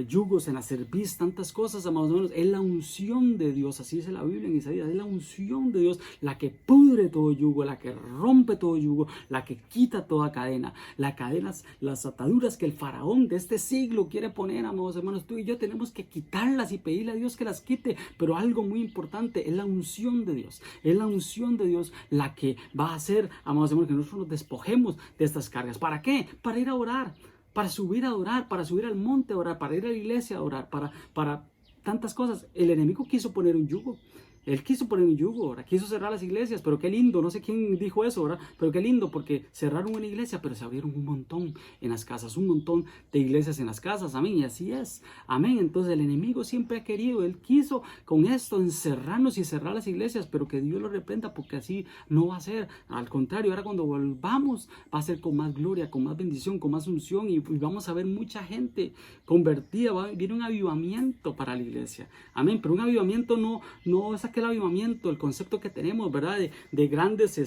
yugos en la cerviz, tantas cosas, amados hermanos, es la unción de Dios. Así dice la Biblia en Isaías, es la unción de Dios la que pudre todo yugo, la que rompe todo yugo, la que quita toda cadena, las cadenas, las ataduras que el faraón de este siglo quiere poner, amados hermanos. Tú y yo tenemos que quitarlas y pedirle a Dios que las quite, pero algo muy importante es la unción de Dios, es la unción de Dios la que va a hacer, amados hermanos, que nosotros nos despojemos de estas cargas. ¿Para qué? Para ir a orar, para subir a orar, para subir al monte a orar, para ir a la iglesia a orar, para tantas cosas. El enemigo quiso poner un yugo. Él quiso poner un yugo, ahora quiso cerrar las iglesias, pero qué lindo, no sé quién dijo eso, ¿verdad? Pero qué lindo, porque cerraron una iglesia, pero se abrieron un montón en las casas, un montón de iglesias en las casas, amén, y así es, amén. Entonces el enemigo siempre ha querido, él quiso con esto encerrarnos y cerrar las iglesias, pero que Dios lo reprenda, porque así no va a ser. Al contrario, ahora cuando volvamos va a ser con más gloria, con más bendición, con más unción, y vamos a ver mucha gente convertida, viene un avivamiento para la iglesia, amén. Pero un avivamiento no es aquel avivamiento, el concepto que tenemos, ¿verdad? De grandes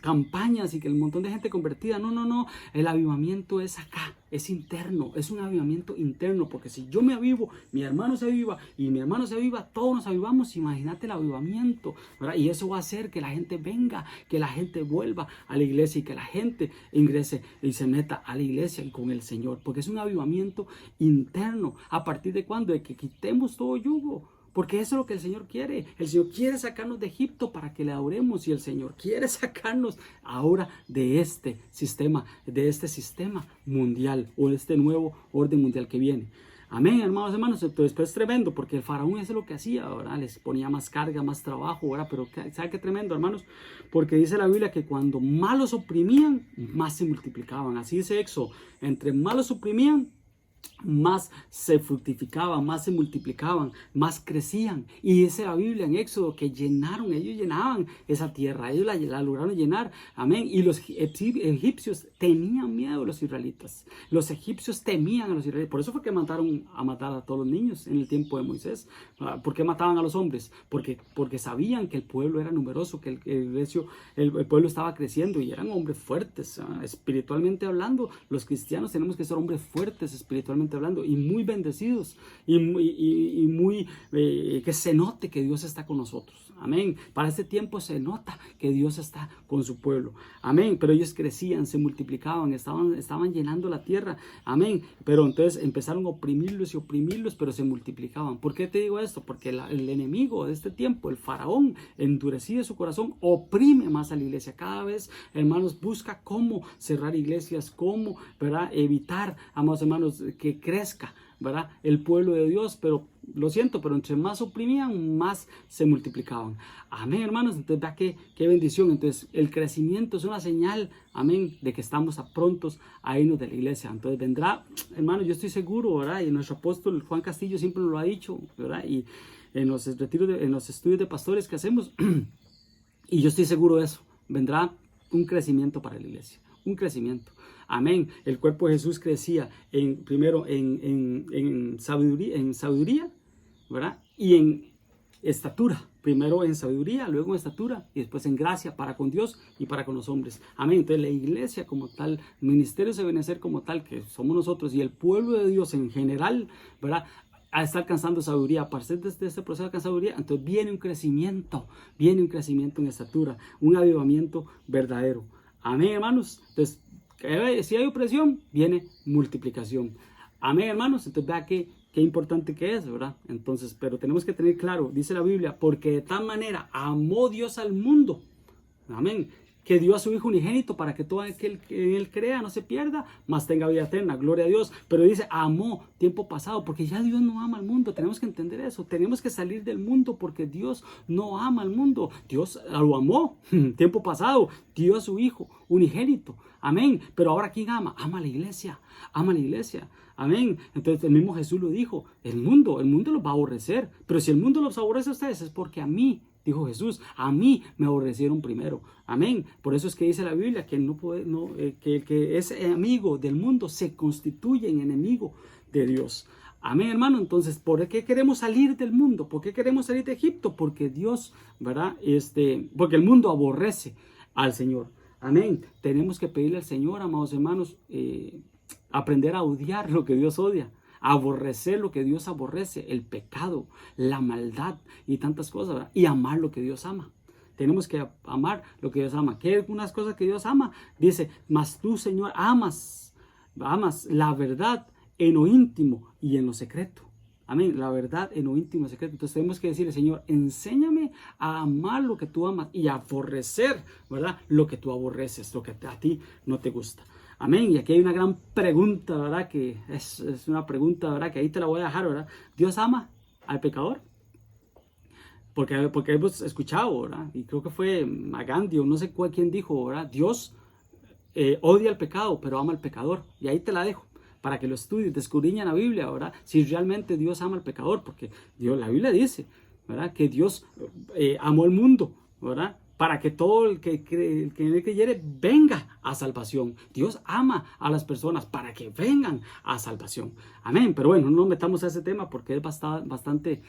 campañas y que un montón de gente convertida. No. El avivamiento es acá, es interno, es un avivamiento interno, porque si yo me avivo, mi hermano se aviva y mi hermano se aviva, todos nos avivamos. Imagínate el avivamiento, ¿verdad? Y eso va a hacer que la gente venga, que la gente vuelva a la iglesia y que la gente ingrese y se meta a la iglesia y con el Señor, porque es un avivamiento interno. ¿A partir de cuándo? De que quitemos todo yugo. Porque eso es lo que el Señor quiere. El Señor quiere sacarnos de Egipto para que le adoremos. Y el Señor quiere sacarnos ahora de este sistema mundial, o de este nuevo orden mundial que viene. Amén, hermanos. Entonces es tremendo, porque el faraón eso es lo que hacía, ¿verdad? Les ponía más carga, más trabajo, ¿verdad? Pero ¿sabe qué tremendo, hermanos? Porque dice la Biblia que cuando malos oprimían, más se multiplicaban. Así dice Éxodo, entre malos oprimían, más se fructificaban, más se multiplicaban, más crecían. Y dice la Biblia en Éxodo que ellos llenaban esa tierra, ellos la lograron llenar, amén. Y los egipcios tenían miedo a los israelitas, los egipcios temían a los israelitas. Por eso fue que mandaron a matar a todos los niños en el tiempo de Moisés. ¿Por qué mataban a los hombres? Porque sabían que el pueblo era numeroso, que el pueblo estaba creciendo y eran hombres fuertes, espiritualmente hablando. Los cristianos tenemos que ser hombres fuertes espiritualmente espiritualmente hablando, y muy bendecidos, y muy, que se note que Dios está con nosotros. Amén. Para este tiempo se nota que Dios está con su pueblo. Amén. Pero ellos crecían, se multiplicaban, estaban llenando la tierra. Amén. Pero entonces empezaron a oprimirlos y oprimirlos, pero se multiplicaban. ¿Por qué te digo esto? Porque el enemigo de este tiempo, el faraón, endurecido su corazón, oprime más a la iglesia. Cada vez, hermanos, busca cómo cerrar iglesias, cómo, ¿verdad?, evitar, amados hermanos, que crezca, ¿verdad?, el pueblo de Dios. Pero lo siento, pero entre más oprimían, más se multiplicaban. Amén, hermanos. Entonces, vea qué bendición. Entonces, el crecimiento es una señal, amén, de que estamos prontos a irnos de la iglesia. Entonces, vendrá, hermanos, yo estoy seguro, ¿verdad? Y nuestro apóstol Juan Castillo siempre nos lo ha dicho, ¿verdad? Y en los retiros, en los estudios de pastores que hacemos, y yo estoy seguro de eso, vendrá un crecimiento para la iglesia, un crecimiento. Amén. El cuerpo de Jesús crecía primero en sabiduría, ¿verdad? Y en estatura. Primero en sabiduría, luego en estatura, y después en gracia para con Dios y para con los hombres. Amén. Entonces la iglesia como tal, ministerio se viene a ser como tal, que somos nosotros, y el pueblo de Dios en general, ¿verdad?, está alcanzando sabiduría. A partir de este proceso de alcanzar sabiduría, entonces viene un crecimiento en estatura, un avivamiento verdadero. Amén, hermanos. Entonces, si hay opresión, viene multiplicación. Amén, hermanos. Entonces, vea qué importante que es, ¿verdad? Entonces, pero tenemos que tener claro, dice la Biblia, porque de tal manera amó Dios al mundo, amén, que dio a su Hijo unigénito para que todo aquel que en él crea no se pierda, mas tenga vida eterna. Gloria a Dios. Pero dice, amó, tiempo pasado, porque ya Dios no ama al mundo. Tenemos que entender eso. Tenemos que salir del mundo porque Dios no ama al mundo. Dios lo amó, tiempo pasado, dio a su Hijo unigénito. Amén. Pero ahora, ¿quién ama? Ama a la iglesia. Ama a la iglesia. Amén. Entonces el mismo Jesús lo dijo. El mundo los va a aborrecer. Pero si el mundo los aborrece a ustedes, es porque a mí, dijo Jesús, a mí me aborrecieron primero. Amén. Por eso es que dice la Biblia que que el que es amigo del mundo se constituye en enemigo de Dios. Amén, hermano. Entonces, ¿por qué queremos salir del mundo? ¿Por qué queremos salir de Egipto? Porque Dios, ¿verdad? Porque el mundo aborrece al Señor. Amén. Tenemos que pedirle al Señor, amados hermanos, aprender a odiar lo que Dios odia, a aborrecer lo que Dios aborrece, el pecado, la maldad y tantas cosas, ¿verdad? Y amar lo que Dios ama. Tenemos que amar lo que Dios ama. ¿Qué hay algunas cosas que Dios ama? Dice, mas tú, Señor, amas la verdad en lo íntimo y en lo secreto. Amén, la verdad en lo íntimo y secreto. Entonces tenemos que decirle, Señor, enséñame a amar lo que tú amas y a aborrecer, ¿verdad?, lo que tú aborreces, lo que a ti no te gusta. Amén. Y aquí hay una gran pregunta, ¿verdad? Que es una pregunta, ¿verdad? Que ahí te la voy a dejar, ¿verdad? ¿Dios ama al pecador? Porque hemos escuchado, ¿verdad? Y creo que fue Gandhi o no sé quién dijo, ¿verdad? Dios odia al pecado, pero ama al pecador. Y ahí te la dejo para que lo estudies, te escudriña la Biblia, ¿verdad? Si realmente Dios ama al pecador, porque la Biblia dice, ¿verdad?, que Dios amó al mundo, ¿verdad?, para que todo el que en él creyere venga a salvación. Dios ama a las personas para que vengan a salvación. Amén. Pero bueno, no nos metamos a ese tema porque es bastante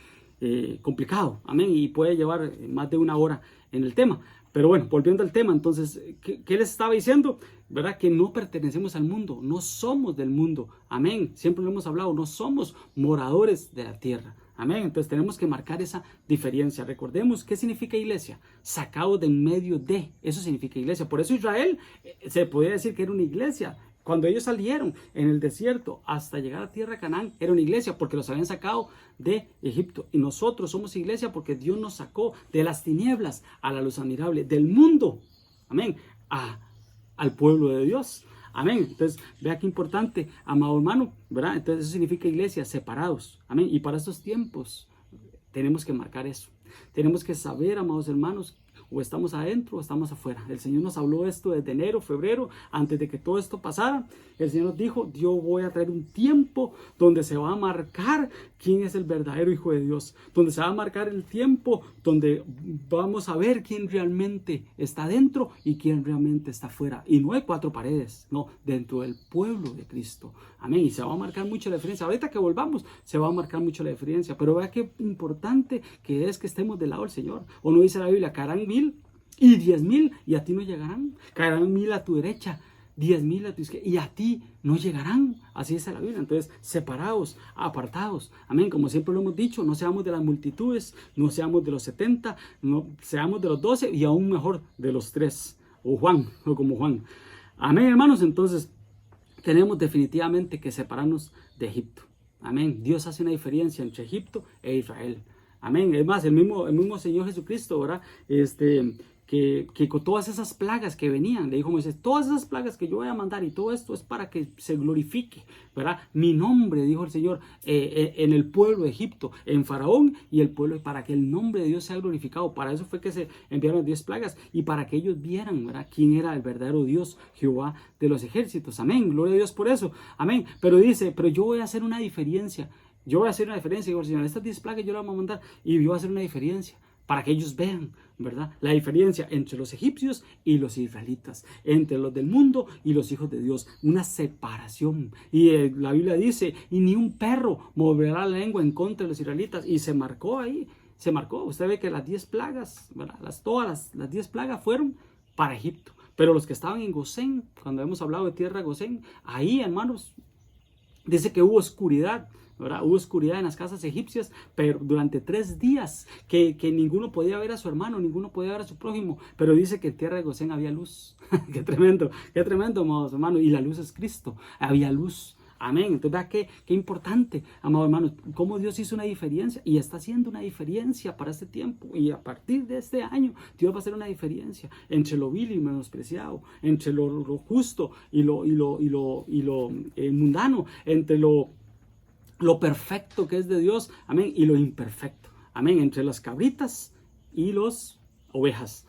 complicado. Amén. Y puede llevar más de una hora en el tema. Pero bueno, volviendo al tema, entonces, ¿qué les estaba diciendo? ¿Verdad? Que no pertenecemos al mundo, no somos del mundo. Amén. Siempre lo hemos hablado, no somos moradores de la tierra. Amén. Entonces tenemos que marcar esa diferencia. Recordemos, ¿qué significa iglesia? Sacado de en medio de. Eso significa iglesia. Por eso Israel se podía decir que era una iglesia. Cuando ellos salieron en el desierto hasta llegar a tierra de Canaán, era una iglesia porque los habían sacado de Egipto. Y nosotros somos iglesia porque Dios nos sacó de las tinieblas a la luz admirable, del mundo, amén, al pueblo de Dios. Amén. Entonces, vea qué importante, amado hermano, ¿verdad? Entonces, eso significa iglesia, separados. Amén. Y para estos tiempos tenemos que marcar eso. Tenemos que saber, amados hermanos, o estamos adentro o estamos afuera. El Señor nos habló esto desde enero, febrero, antes de que todo esto pasara. El Señor nos dijo, yo voy a traer un tiempo donde se va a marcar quién es el verdadero Hijo de Dios. Donde se va a marcar el tiempo donde vamos a ver quién realmente está dentro y quién realmente está afuera. Y no hay cuatro paredes, no, dentro del pueblo de Cristo. Amén. Y se va a marcar mucho la diferencia. Ahorita que volvamos, se va a marcar mucho la diferencia. Pero vea qué importante que es que estemos del lado del Señor. O no dice la Biblia, caerán 1000 y 10,000 y a ti no llegarán. Caerán 1000 a tu derecha, 10,000 a tu izquierda y a ti no llegarán. Así dice la Biblia. Entonces, separados, apartados. Amén. Como siempre lo hemos dicho, no seamos de las multitudes, no seamos de los 70, no seamos de los 12 y aún mejor de los 3. O Juan, o como Juan. Amén, hermanos. Entonces, tenemos definitivamente que separarnos de Egipto. Amén. Dios hace una diferencia entre Egipto e Israel. Amén. Es más, el mismo Señor Jesucristo, ¿verdad? Que con todas esas plagas que venían, le dijo Moisés, todas esas plagas que yo voy a mandar y todo esto es para que se glorifique, ¿verdad? Mi nombre, dijo el Señor, en el pueblo de Egipto, en Faraón y el pueblo, para que el nombre de Dios sea glorificado. Para eso fue que se enviaron las 10 plagas y para que ellos vieran, ¿verdad?, quién era el verdadero Dios, Jehová de los ejércitos. Amén, gloria a Dios por eso. Amén. Pero dice, pero yo voy a hacer una diferencia. Yo voy a hacer una diferencia, dijo el Señor, estas 10 plagas yo las voy a mandar y yo voy a hacer una diferencia. Para que ellos vean, ¿verdad?, la diferencia entre los egipcios y los israelitas, entre los del mundo y los hijos de Dios, una separación. Y la Biblia dice, y ni un perro moverá la lengua en contra de los israelitas. Y se marcó ahí, se marcó. Usted ve que las 10 plagas, ¿verdad?, todas las 10 plagas fueron para Egipto. Pero los que estaban en Gosén, cuando hemos hablado de tierra Gosén, ahí, hermanos, dice que hubo oscuridad, ¿verdad? Hubo oscuridad en las casas egipcias, pero durante 3 días que ninguno podía ver a su hermano, ninguno podía ver a su prójimo, pero dice que en tierra de Gosén había luz. Qué tremendo, amados hermanos, y la luz es Cristo, había luz. Amén. Entonces, vea qué importante, amados hermanos, cómo Dios hizo una diferencia y está haciendo una diferencia para este tiempo. Y a partir de este año, Dios va a hacer una diferencia entre lo vil y menospreciado, entre lo justo y lo mundano, entre lo perfecto que es de Dios, amén, y lo imperfecto, amén, entre las cabritas y las ovejas.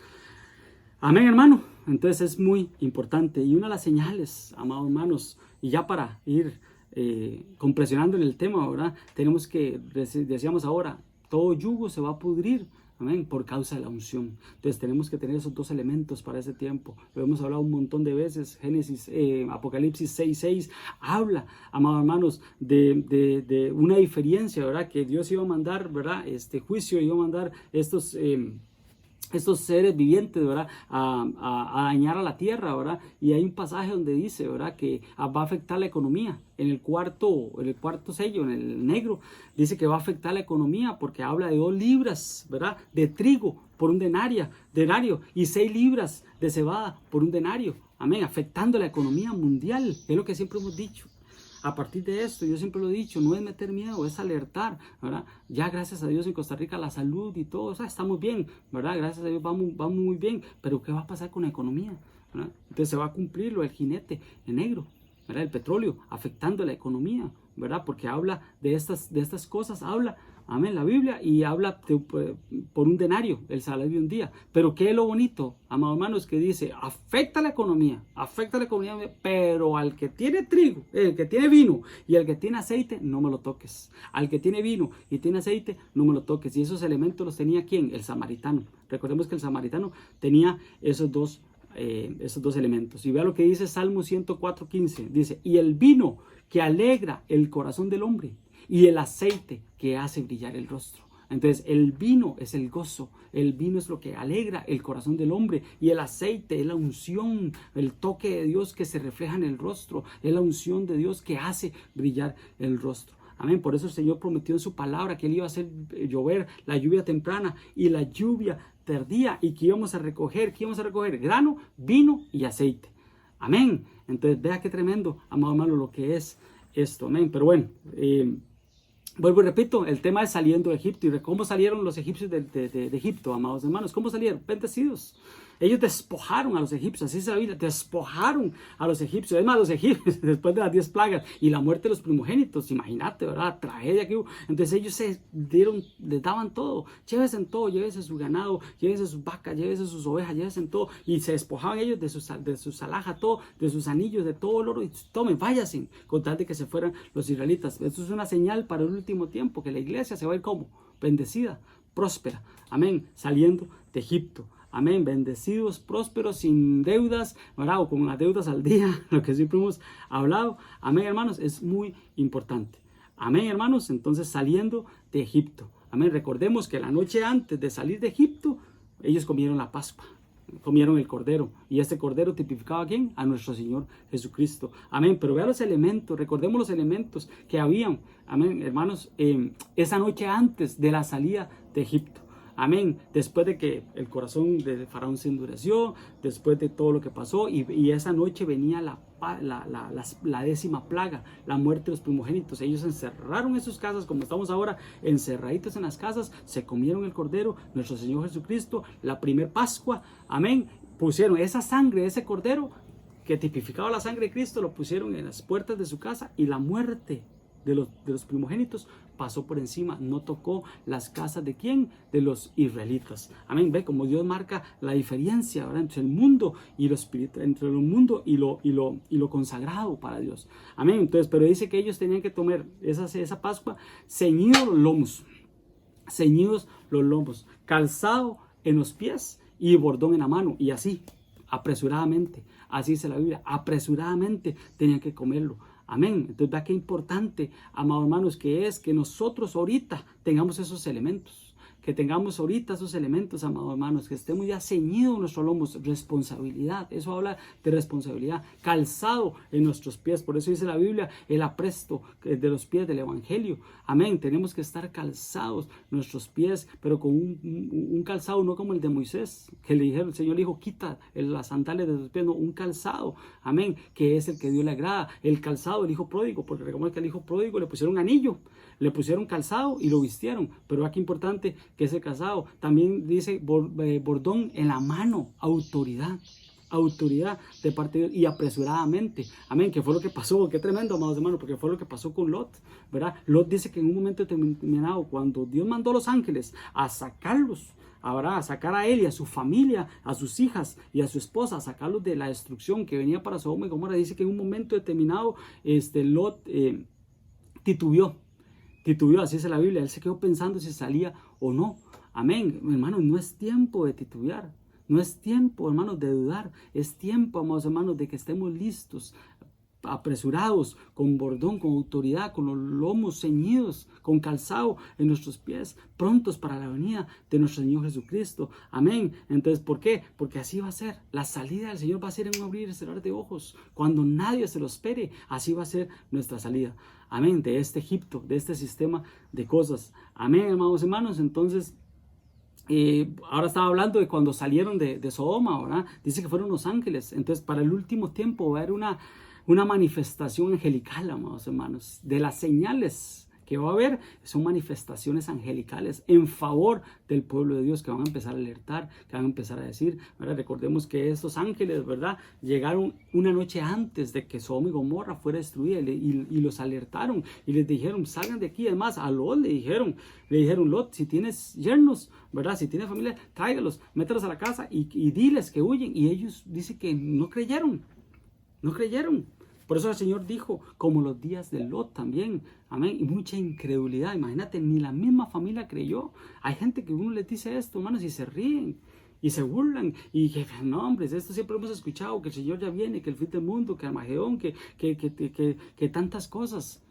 Amén, hermano. Entonces es muy importante. Y una de las señales, amados hermanos, y ya para ir compresionando en el tema, ¿verdad? Tenemos que, decíamos ahora, todo yugo se va a pudrir, amén, por causa de la unción. Entonces tenemos que tener esos 2 elementos para ese tiempo. Lo hemos hablado un montón de veces. Apocalipsis 6:6 habla, amados hermanos, de una diferencia, ¿verdad? Que Dios iba a mandar, ¿verdad? Este juicio, iba a mandar estos seres vivientes, ¿verdad?, a dañar a la tierra, ¿verdad? Y hay un pasaje donde dice, ¿verdad?, que va a afectar la economía. En el cuarto sello, en el negro, dice que va a afectar la economía porque habla de 2 libras, ¿verdad?, de trigo por un denario y 6 libras de cebada por un denario. Amén, afectando la economía mundial. Es lo que siempre hemos dicho. A partir de esto, yo siempre lo he dicho, no es meter miedo, es alertar, ¿verdad? Ya gracias a Dios en Costa Rica la salud y todo, o sea, estamos bien, ¿verdad? Gracias a Dios vamos muy bien, pero ¿qué va a pasar con la economía? ¿Verdad? Entonces se va a cumplir lo del jinete en negro, ¿verdad? El petróleo afectando la economía, ¿verdad? Porque habla de estas cosas, habla, amén, la Biblia, y habla por un denario, el salario de un día. Pero ¿qué es lo bonito, amados hermanos? Que dice, afecta la economía, pero al que tiene trigo, el que tiene vino y el que tiene aceite, no me lo toques. Al que tiene vino y tiene aceite, no me lo toques. Y esos elementos los tenía ¿quién? El samaritano. Recordemos que el samaritano tenía esos dos elementos. Y vea lo que dice Salmo 104:15. Dice, y el vino que alegra el corazón del hombre y el aceite que hace brillar el rostro. Entonces el vino es el gozo, el vino es lo que alegra el corazón del hombre y el aceite es la unción, el toque de Dios que se refleja en el rostro, es la unción de Dios que hace brillar el rostro. Amén. Por eso el Señor prometió en su palabra que Él iba a hacer llover la lluvia temprana y la lluvia tardía y que íbamos a recoger grano, vino y aceite. Amén. Entonces vea qué tremendo, amado hermano, lo que es esto. Amén. Pero bueno, vuelvo y repito, el tema es saliendo de Egipto. ¿Y cómo salieron los egipcios de Egipto, amados hermanos? ¿Cómo salieron? Bendecidos. Ellos despojaron a los egipcios, así se la Biblia, despojaron a los egipcios. Es más, los egipcios, después de las 10 plagas y la muerte de los primogénitos, imagínate, ¿verdad? La tragedia que hubo. Entonces ellos les daban todo. Llévese su ganado, llévese sus vacas, llévese sus ovejas, llévese todo. Y se despojaban ellos de sus alhajas, todo, de sus anillos, de todo el oro. Y tomen, váyanse, con tal de que se fueran los israelitas. Esto es una señal para el último tiempo, que la iglesia se va a ir como bendecida, próspera. Amén, saliendo de Egipto. Amén, bendecidos, prósperos, sin deudas, ¿verdad? O con las deudas al día, lo que siempre hemos hablado. Amén, hermanos, es muy importante. Amén, hermanos, entonces saliendo de Egipto. Amén, recordemos que la noche antes de salir de Egipto, ellos comieron la Pascua. comieron el cordero. Y este cordero tipificaba ¿a quién? A nuestro Señor Jesucristo. Amén. Pero vea los elementos, recordemos los elementos que habían, amén, hermanos, esa noche antes de la salida de Egipto. Amén. Después de que el corazón de Faraón se endureció, después de todo lo que pasó, y esa noche venía la 10ª plaga, la muerte de los primogénitos. Ellos se encerraron en sus casas, como estamos ahora, encerraditos en las casas, se comieron el cordero, nuestro Señor Jesucristo, la primer Pascua. Amén. Pusieron esa sangre de ese cordero, que tipificaba la sangre de Cristo, lo pusieron en las puertas de su casa, y la muerte de los primogénitos pasó por encima, no tocó las casas de ¿quién? De los israelitas. Amén. Ve como Dios marca la diferencia, ¿verdad?, entre el mundo y lo espiritual, entre el mundo y lo consagrado para Dios. Amén. Entonces, pero dice que ellos tenían que tomar esa Pascua ceñidos los lomos, calzado en los pies y bordón en la mano, y así, apresuradamente, así dice la Biblia, apresuradamente tenían que comerlo. Amén. Entonces, vea qué importante, amados hermanos, que es que nosotros ahorita tengamos esos elementos. Que tengamos ahorita esos elementos, amados hermanos, que estemos ya ceñidos en nuestros lomos, responsabilidad. Eso habla de responsabilidad, calzado en nuestros pies. Por eso dice la Biblia, el apresto de los pies del Evangelio. Amén. Tenemos que estar calzados nuestros pies, pero con un calzado no como el de Moisés, que le dijeron, el Señor le dijo, quita las sandalias de tus pies, no, un calzado. Amén. Que es el que Dios le agrada. El calzado del hijo pródigo, porque recordemos que al hijo pródigo le pusieron anillo, le pusieron calzado y lo vistieron. Pero aquí importante que ese calzado también dice bordón en la mano, autoridad de parte de Dios, y apresuradamente. Amén. Que fue lo que pasó. Qué tremendo, amados hermanos, porque fue lo que pasó con Lot, ¿verdad? Lot dice que en un momento determinado, cuando Dios mandó a los ángeles a sacarlos, ahora a sacar a él y a su familia, a sus hijas y a su esposa, a sacarlos de la destrucción que venía para Sodoma y Gomorra, dice que en un momento determinado Lot titubeó, así es la Biblia. Él se quedó pensando si salía o no. Amén. Hermanos, no es tiempo de titubear. No es tiempo, hermanos, de dudar. Es tiempo, amados hermanos, de que estemos listos, apresurados, con bordón, con autoridad, con los lomos ceñidos, con calzado en nuestros pies, prontos para la venida de nuestro Señor Jesucristo. Amén. Entonces, ¿por qué? Porque así va a ser. La salida del Señor va a ser en un abrir y cerrar de ojos. Cuando nadie se lo espere, así va a ser nuestra salida. Amén. De este Egipto, de este sistema de cosas. Amén, amados hermanos. Entonces, ahora estaba hablando de cuando salieron de Sodoma, ¿verdad? Dice que fueron los ángeles. Entonces, para el último tiempo va a haber una manifestación angelical, amados hermanos. De las señales que va a haber, son manifestaciones angelicales en favor del pueblo de Dios, que van a empezar a alertar, que van a empezar a decir, ¿verdad? Recordemos que estos ángeles, ¿verdad?, llegaron una noche antes de que Sodoma y Gomorra fuera destruida, y los alertaron y les dijeron, salgan de aquí. Además, a Lot le dijeron, Lot, si tienes yernos, ¿verdad?, si tienes familia, tráigalos, mételos a la casa y diles que huyen. Y ellos dicen que no creyeron. Por eso el Señor dijo, como los días de Lot también. Amén. Y mucha incredulidad. Imagínate, ni la misma familia creyó. Hay gente que uno les dice esto, hermanos, y se ríen y se burlan. Y que, no, hombre, esto siempre hemos escuchado, que el Señor ya viene, que el fin del mundo, que Armagedón, que tantas cosas.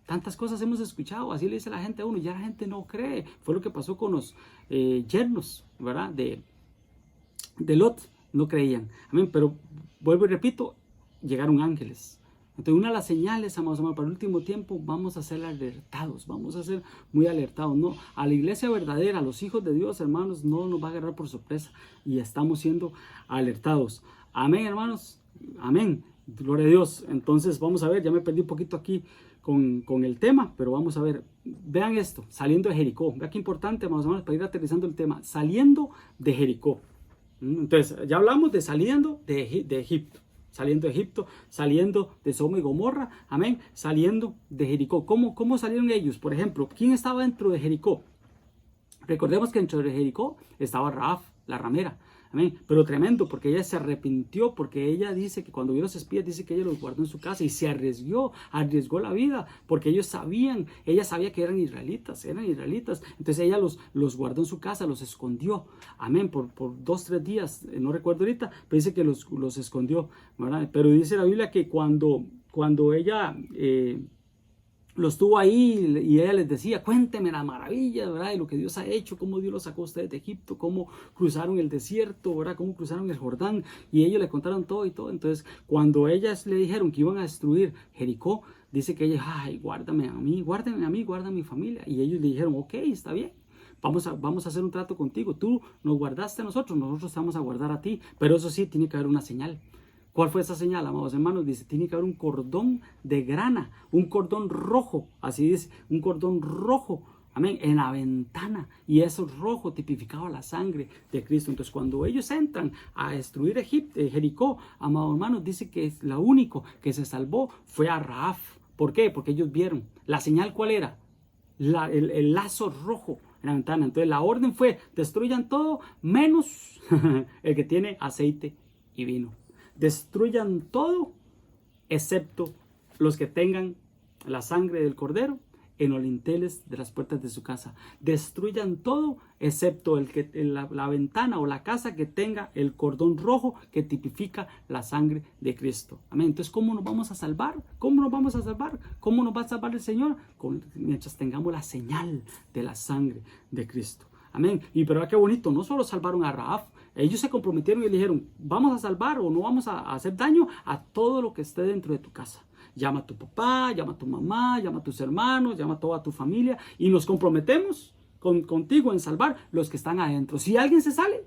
Tantas cosas hemos escuchado. Así le dice la gente a uno. Ya la gente no cree. Fue lo que pasó con los yernos, ¿verdad?, de Lot. No creían. Amén. Pero vuelvo y repito, llegaron ángeles. Entonces, una de las señales, amados hermanos, para el último tiempo, vamos a ser alertados, vamos a ser muy alertados, ¿no? A la iglesia verdadera, a los hijos de Dios, hermanos, no nos va a agarrar por sorpresa, y estamos siendo alertados. Amén, hermanos, amén, gloria a Dios. Entonces, vamos a ver, ya me perdí un poquito aquí con el tema, pero vamos a ver, vean esto, saliendo de Jericó. Vean qué importante, amados hermanos, para ir aterrizando el tema, saliendo de Jericó. Entonces, ya hablamos de saliendo de Egipto. Saliendo de Egipto, saliendo de Sodoma y Gomorra, amén, saliendo de Jericó. ¿Cómo salieron ellos? Por ejemplo, ¿quién estaba dentro de Jericó? Recordemos que dentro de Jericó estaba Rahab, la ramera, amén, pero tremendo, porque ella se arrepintió, porque ella dice que cuando vio los espías, dice que ella los guardó en su casa y se arriesgó la vida, porque ella sabía que eran israelitas, entonces ella los guardó en su casa, los escondió, amén, por 2-3 días, no recuerdo ahorita, pero dice que los escondió, ¿verdad? Pero dice la Biblia que cuando ella los tuvo ahí y ella les decía, cuénteme las maravillas, ¿verdad? De lo que Dios ha hecho, cómo Dios los sacó a ustedes de Egipto, cómo cruzaron el desierto, ¿verdad? Cómo cruzaron el Jordán, y ellos le contaron todo y todo. Entonces, cuando ellas le dijeron que iban a destruir Jericó, dice que ella, ay, guárdame a mí, guarda a mi familia. Y ellos le dijeron, ok, está bien. Vamos a hacer un trato contigo. Tú nos guardaste a nosotros te vamos a guardar a ti. Pero eso sí, tiene que haber una señal. ¿Cuál fue esa señal, amados hermanos? Dice, tiene que haber un cordón de grana, un cordón rojo, así dice, un cordón rojo, amén, en la ventana. Y eso rojo tipificaba la sangre de Cristo. Entonces, cuando ellos entran a destruir Jericó, amados hermanos, dice que la único que se salvó fue a Rahab. ¿Por qué? Porque ellos vieron. ¿La señal cuál era? El lazo rojo en la ventana. Entonces, la orden fue, destruyan todo, menos el que tiene aceite y vino. Destruyan todo, excepto los que tengan la sangre del cordero en los linteles de las puertas de su casa. Destruyan todo, excepto la ventana o la casa que tenga el cordón rojo que tipifica la sangre de Cristo. Amén. Entonces, ¿cómo nos vamos a salvar? ¿Cómo nos vamos a salvar? ¿Cómo nos va a salvar el Señor? Mientras tengamos la señal de la sangre de Cristo. Amén. Y pero qué bonito, no solo salvaron a Rahab, ellos se comprometieron y le dijeron, vamos a salvar o no vamos a hacer daño a todo lo que esté dentro de tu casa. Llama a tu papá, llama a tu mamá, llama a tus hermanos, llama a toda tu familia y nos comprometemos contigo en salvar los que están adentro. Si alguien se sale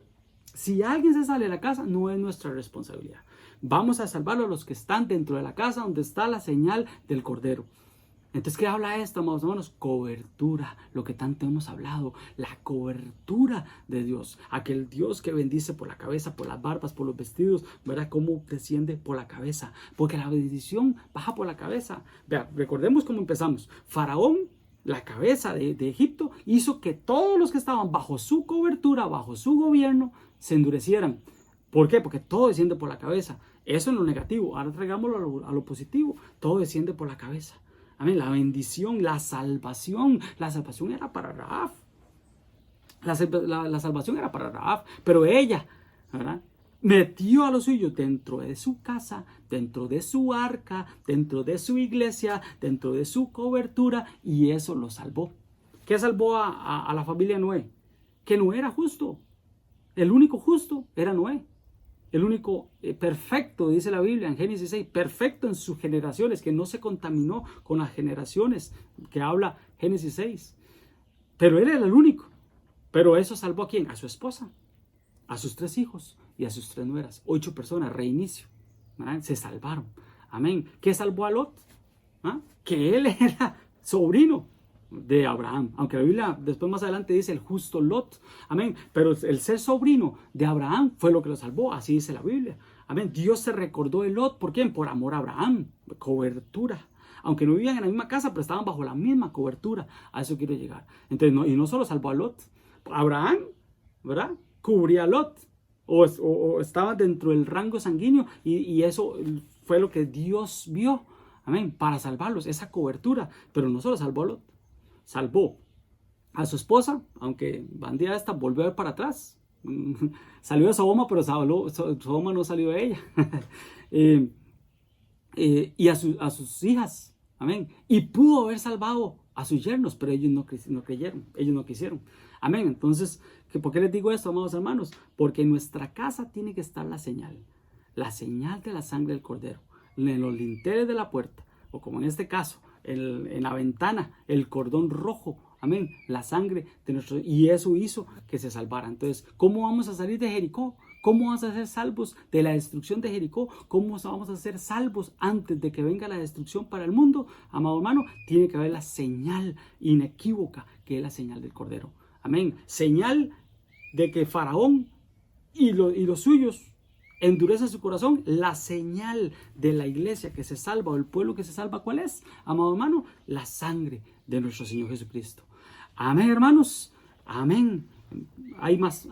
de la casa, no es nuestra responsabilidad. Vamos a salvar a los que están dentro de la casa donde está la señal del Cordero. Entonces, ¿qué habla esto, amados hermanos? Cobertura, lo que tanto hemos hablado, la cobertura de Dios. Aquel Dios que bendice por la cabeza, por las barbas, por los vestidos, ¿verdad? Cómo desciende por la cabeza, porque la bendición baja por la cabeza. Vea, recordemos cómo empezamos. Faraón, la cabeza de Egipto, hizo que todos los que estaban bajo su cobertura, bajo su gobierno, se endurecieran. ¿Por qué? Porque todo desciende por la cabeza. Eso es lo negativo. Ahora traigámoslo a lo positivo. Todo desciende por la cabeza. Amén. La bendición, la salvación era para Rahab. La salvación era para Rahab, pero ella, ¿verdad?, metió a los suyos dentro de su casa, dentro de su arca, dentro de su iglesia, dentro de su cobertura, y eso lo salvó. ¿Qué salvó a la familia Noé? Que Noé era justo. El único justo era Noé. El único perfecto, dice la Biblia en Génesis 6, perfecto en sus generaciones, que no se contaminó con las generaciones que habla Génesis 6. Pero él era el único. Pero eso salvó ¿a quién? A su esposa, a sus 3 hijos y a sus 3 nueras. 8 personas, reinicio. ¿Verdad? Se salvaron. Amén. ¿Qué salvó a Lot? ¿Ah? Que él era sobrino de Abraham, aunque la Biblia después más adelante dice el justo Lot, amén, pero el ser sobrino de Abraham fue lo que lo salvó, así dice la Biblia, amén. Dios se recordó de Lot, ¿por quién? Por amor a Abraham, cobertura, aunque no vivían en la misma casa, pero estaban bajo la misma cobertura, a eso quiero llegar. Entonces, y no solo salvó a Lot, Abraham, ¿verdad?, cubría a Lot, o estaba dentro del rango sanguíneo, y eso fue lo que Dios vio, amén, para salvarlos, esa cobertura. Pero no solo salvó a Lot, salvó a su esposa, aunque bandida esta volvió a ver para atrás. Salió de Sodoma, pero Sodoma no salió de ella. Y a sus hijas, amén. Y pudo haber salvado a sus yernos, pero ellos no creyeron, ellos no quisieron. Amén. Entonces, ¿por qué les digo esto, amados hermanos? Porque en nuestra casa tiene que estar la señal de la sangre del Cordero, en los linteles de la puerta, o como en este caso, en la ventana, el cordón rojo, amén, la sangre de nuestro, y eso hizo que se salvara. Entonces, ¿cómo vamos a salir de Jericó? ¿Cómo vamos a ser salvos de la destrucción de Jericó? ¿Cómo vamos a ser salvos antes de que venga la destrucción para el mundo? Amado hermano, tiene que haber la señal inequívoca, que es la señal del Cordero. Amén. Señal de que Faraón y los suyos endurece su corazón. La señal de la iglesia que se salva, o el pueblo que se salva, ¿cuál es? Amado hermano, la sangre de nuestro Señor Jesucristo. Amén, hermanos. Amén. Hay más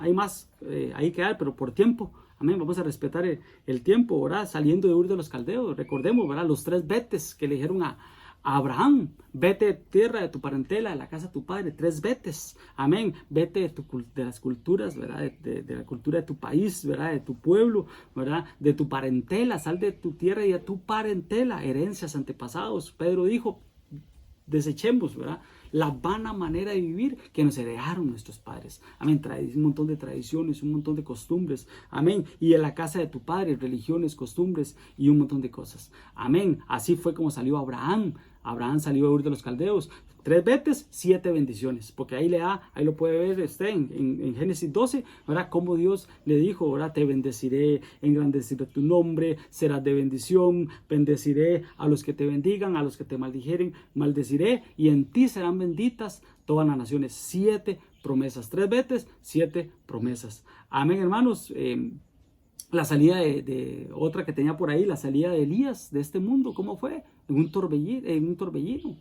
ahí que dar, pero por tiempo, amén, vamos a respetar el tiempo, ¿verdad? Saliendo de Ur de los Caldeos, recordemos, ¿verdad?, los 3 vetes que le dijeron a Abraham: vete de tierra de tu parentela, de la casa de tu padre. 3 vetes, amén. Vete de las culturas, ¿verdad?, de la cultura de tu país, ¿verdad?, de tu pueblo, ¿verdad?, de tu parentela. Sal de tu tierra y de tu parentela, herencias, antepasados. Pedro dijo: desechemos, ¿verdad? La vana manera de vivir que nos heredaron nuestros padres. Amén. Un montón de tradiciones, un montón de costumbres. Amén. Y en la casa de tu padre, religiones, costumbres y un montón de cosas. Amén. Así fue como salió Abraham. Abraham salió a Ur de los Caldeos. 3 veces, 7 bendiciones. Porque ahí lo puede ver en Génesis 12, ¿verdad? Como Dios le dijo, ¿verdad? Te bendeciré, engrandeceré tu nombre, serás de bendición, bendeciré a los que te bendigan, a los que te maldijeren, maldeciré, y en ti serán benditas todas las naciones. 7 promesas. 3 veces, 7 promesas. Amén, hermanos. La salida de otra que tenía por ahí, la salida de Elías de este mundo, ¿cómo fue? En un torbellino.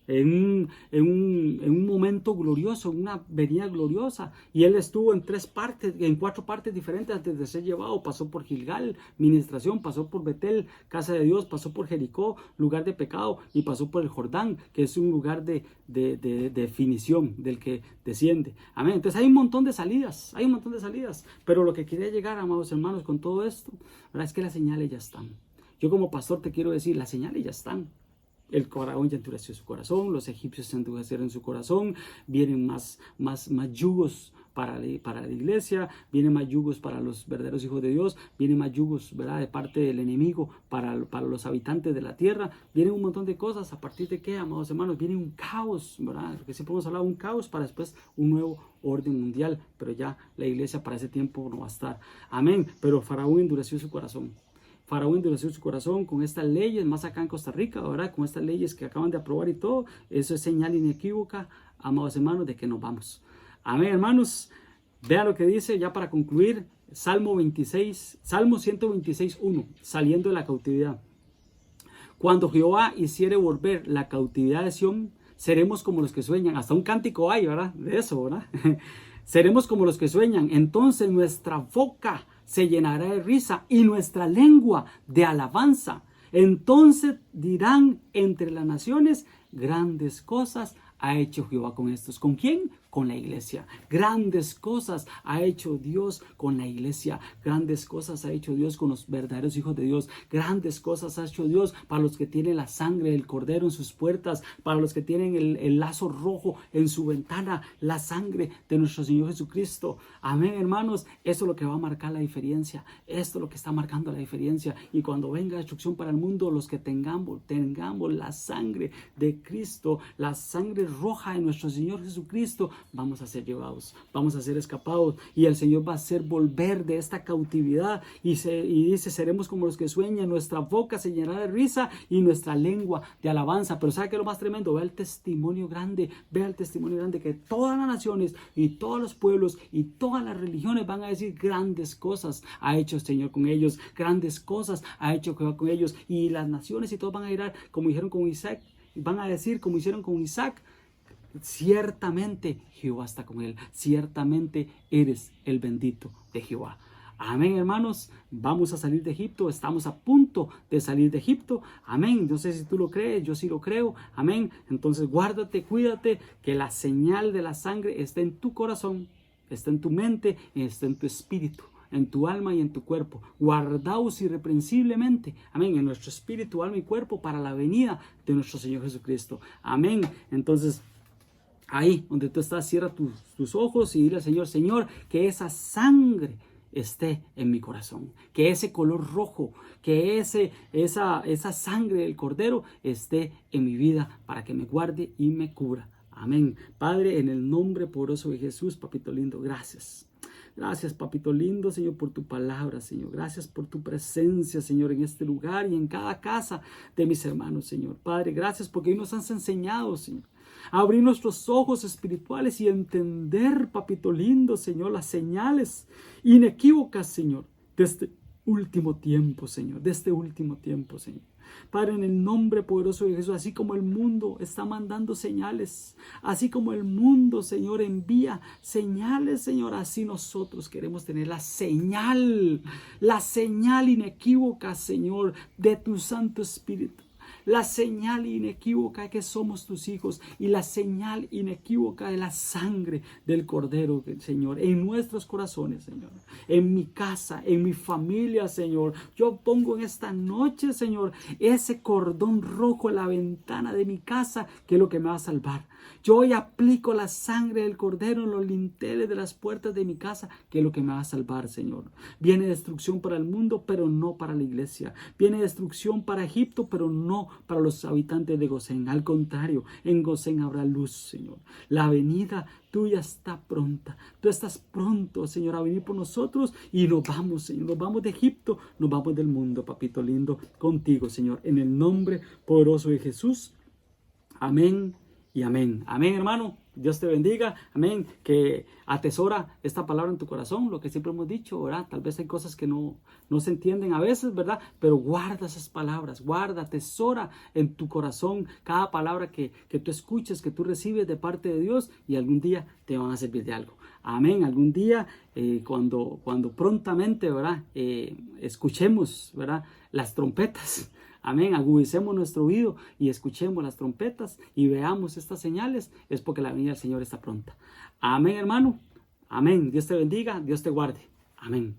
En un momento glorioso, en una venida gloriosa, y él estuvo en 4 partes diferentes antes de ser llevado. Pasó por Gilgal, ministración, pasó por Betel, casa de Dios, pasó por Jericó, lugar de pecado, y pasó por el Jordán, que es un lugar de definición del que desciende. Amén. Entonces hay un montón de salidas, pero lo que quería llegar, amados hermanos, con todo esto, ¿verdad? Es que las señales ya están. Yo como pastor te quiero decir, las señales ya están. El faraón ya endureció su corazón, los egipcios se endurecieron su corazón, vienen más yugos para la iglesia, vienen más yugos para los verdaderos hijos de Dios, vienen más yugos, ¿verdad?, de parte del enemigo para los habitantes de la tierra, vienen un montón de cosas. ¿A partir de qué, amados hermanos? Viene un caos, ¿verdad? Porque siempre hemos hablado de un caos para después un nuevo orden mundial, pero ya la iglesia para ese tiempo no va a estar. Amén. Pero Faraón endureció su corazón. Faraón endureció su corazón con estas leyes, más acá en Costa Rica, ¿verdad? Con estas leyes que acaban de aprobar y todo. Eso es señal inequívoca, amados hermanos, de que nos vamos. Amén, hermanos. Vean lo que dice, ya para concluir, Salmo 126:1, saliendo de la cautividad. Cuando Jehová hiciere volver la cautividad de Sión, seremos como los que sueñan. Hasta un cántico hay, ¿verdad? De eso, ¿verdad? Seremos como los que sueñan. Entonces nuestra boca se llenará de risa y nuestra lengua de alabanza. Entonces dirán entre las naciones, grandes cosas ha hecho Jehová con estos. ¿Con quién? Con la iglesia. Grandes cosas ha hecho Dios con la iglesia. Grandes cosas ha hecho Dios con los verdaderos hijos de Dios. Grandes cosas ha hecho Dios para los que tienen la sangre del cordero en sus puertas, para los que tienen el lazo rojo en su ventana, la sangre de nuestro Señor Jesucristo. Amén, hermanos. Eso es lo que va a marcar la diferencia. Esto es lo que está marcando la diferencia. Y cuando venga destrucción para el mundo, los que tengamos la sangre de Cristo, la sangre roja de nuestro Señor Jesucristo, vamos a ser llevados, vamos a ser escapados, y el Señor va a hacer volver de esta cautividad, y dice, seremos como los que sueñan, nuestra boca se llenará de risa y nuestra lengua de alabanza. Pero ¿sabe qué es lo más tremendo? Vea el testimonio grande que todas las naciones y todos los pueblos y todas las religiones van a decir, grandes cosas ha hecho el Señor con ellos, grandes cosas ha hecho Jehová con ellos. Y las naciones y todos van a ir como dijeron con Isaac, van a decir como hicieron con Isaac, ciertamente Jehová está con él, ciertamente eres el bendito de Jehová. Amén, hermanos. Vamos a salir de Egipto, estamos a punto de salir de Egipto. Amén. No sé si tú lo crees, yo sí lo creo. Amén. Entonces guárdate, cuídate, que la señal de la sangre esté en tu corazón, esté en tu mente, esté en tu espíritu, en tu alma y en tu cuerpo, guardaos irreprensiblemente, amén, en nuestro espíritu, alma y cuerpo, para la venida de nuestro Señor Jesucristo. Amén. Entonces, ahí donde tú estás, cierra tus ojos y dile al Señor, Señor, que esa sangre esté en mi corazón, que ese color rojo, que esa sangre del Cordero esté en mi vida, para que me guarde y me cubra. Amén. Padre, en el nombre poderoso de Jesús, papito lindo, gracias. Gracias, papito lindo, Señor, por tu palabra, Señor. Gracias por tu presencia, Señor, en este lugar y en cada casa de mis hermanos, Señor. Padre, gracias porque hoy nos has enseñado, Señor, a abrir nuestros ojos espirituales y entender, papito lindo, Señor, las señales inequívocas, Señor, de este último tiempo, Señor, Padre, en el nombre poderoso de Jesús, así como el mundo está mandando señales, así como el mundo, Señor, envía señales, Señor, así nosotros queremos tener la señal inequívoca, Señor, de tu Santo Espíritu. la señal inequívoca que somos tus hijos y la señal inequívoca de la sangre del Cordero, Señor, en nuestros corazones, Señor, en mi casa, en mi familia, Señor. Yo pongo en esta noche, Señor, ese cordón rojo en la ventana de mi casa, que es lo que me va a salvar. Yo hoy aplico la sangre del Cordero en los linteles de las puertas de mi casa, que es lo que me va a salvar, Señor. Viene destrucción para el mundo, pero no para la iglesia. Viene destrucción para Egipto, pero no para los habitantes de Gosén. Al contrario, en Gosén habrá luz, Señor. La venida tuya está pronta. Tú estás pronto, Señor, a venir por nosotros y nos vamos, Señor. Nos vamos de Egipto, nos vamos del mundo, papito lindo, contigo, Señor. En el nombre poderoso de Jesús. Amén y amén. Amén, hermano. Dios te bendiga. Amén. Que atesora esta palabra en tu corazón, lo que siempre hemos dicho, ¿verdad? Tal vez hay cosas que no se entienden a veces, ¿verdad? Pero guarda esas palabras, guarda, atesora en tu corazón cada palabra que tú escuches, que tú recibes de parte de Dios, y algún día te van a servir de algo. Amén. Algún día, cuando prontamente, ¿verdad? Escuchemos, ¿verdad? Las trompetas. Amén, agudicemos nuestro oído y escuchemos las trompetas y veamos estas señales, es porque la venida del Señor está pronta. Amén, hermano. Amén. Dios te bendiga, Dios te guarde. Amén.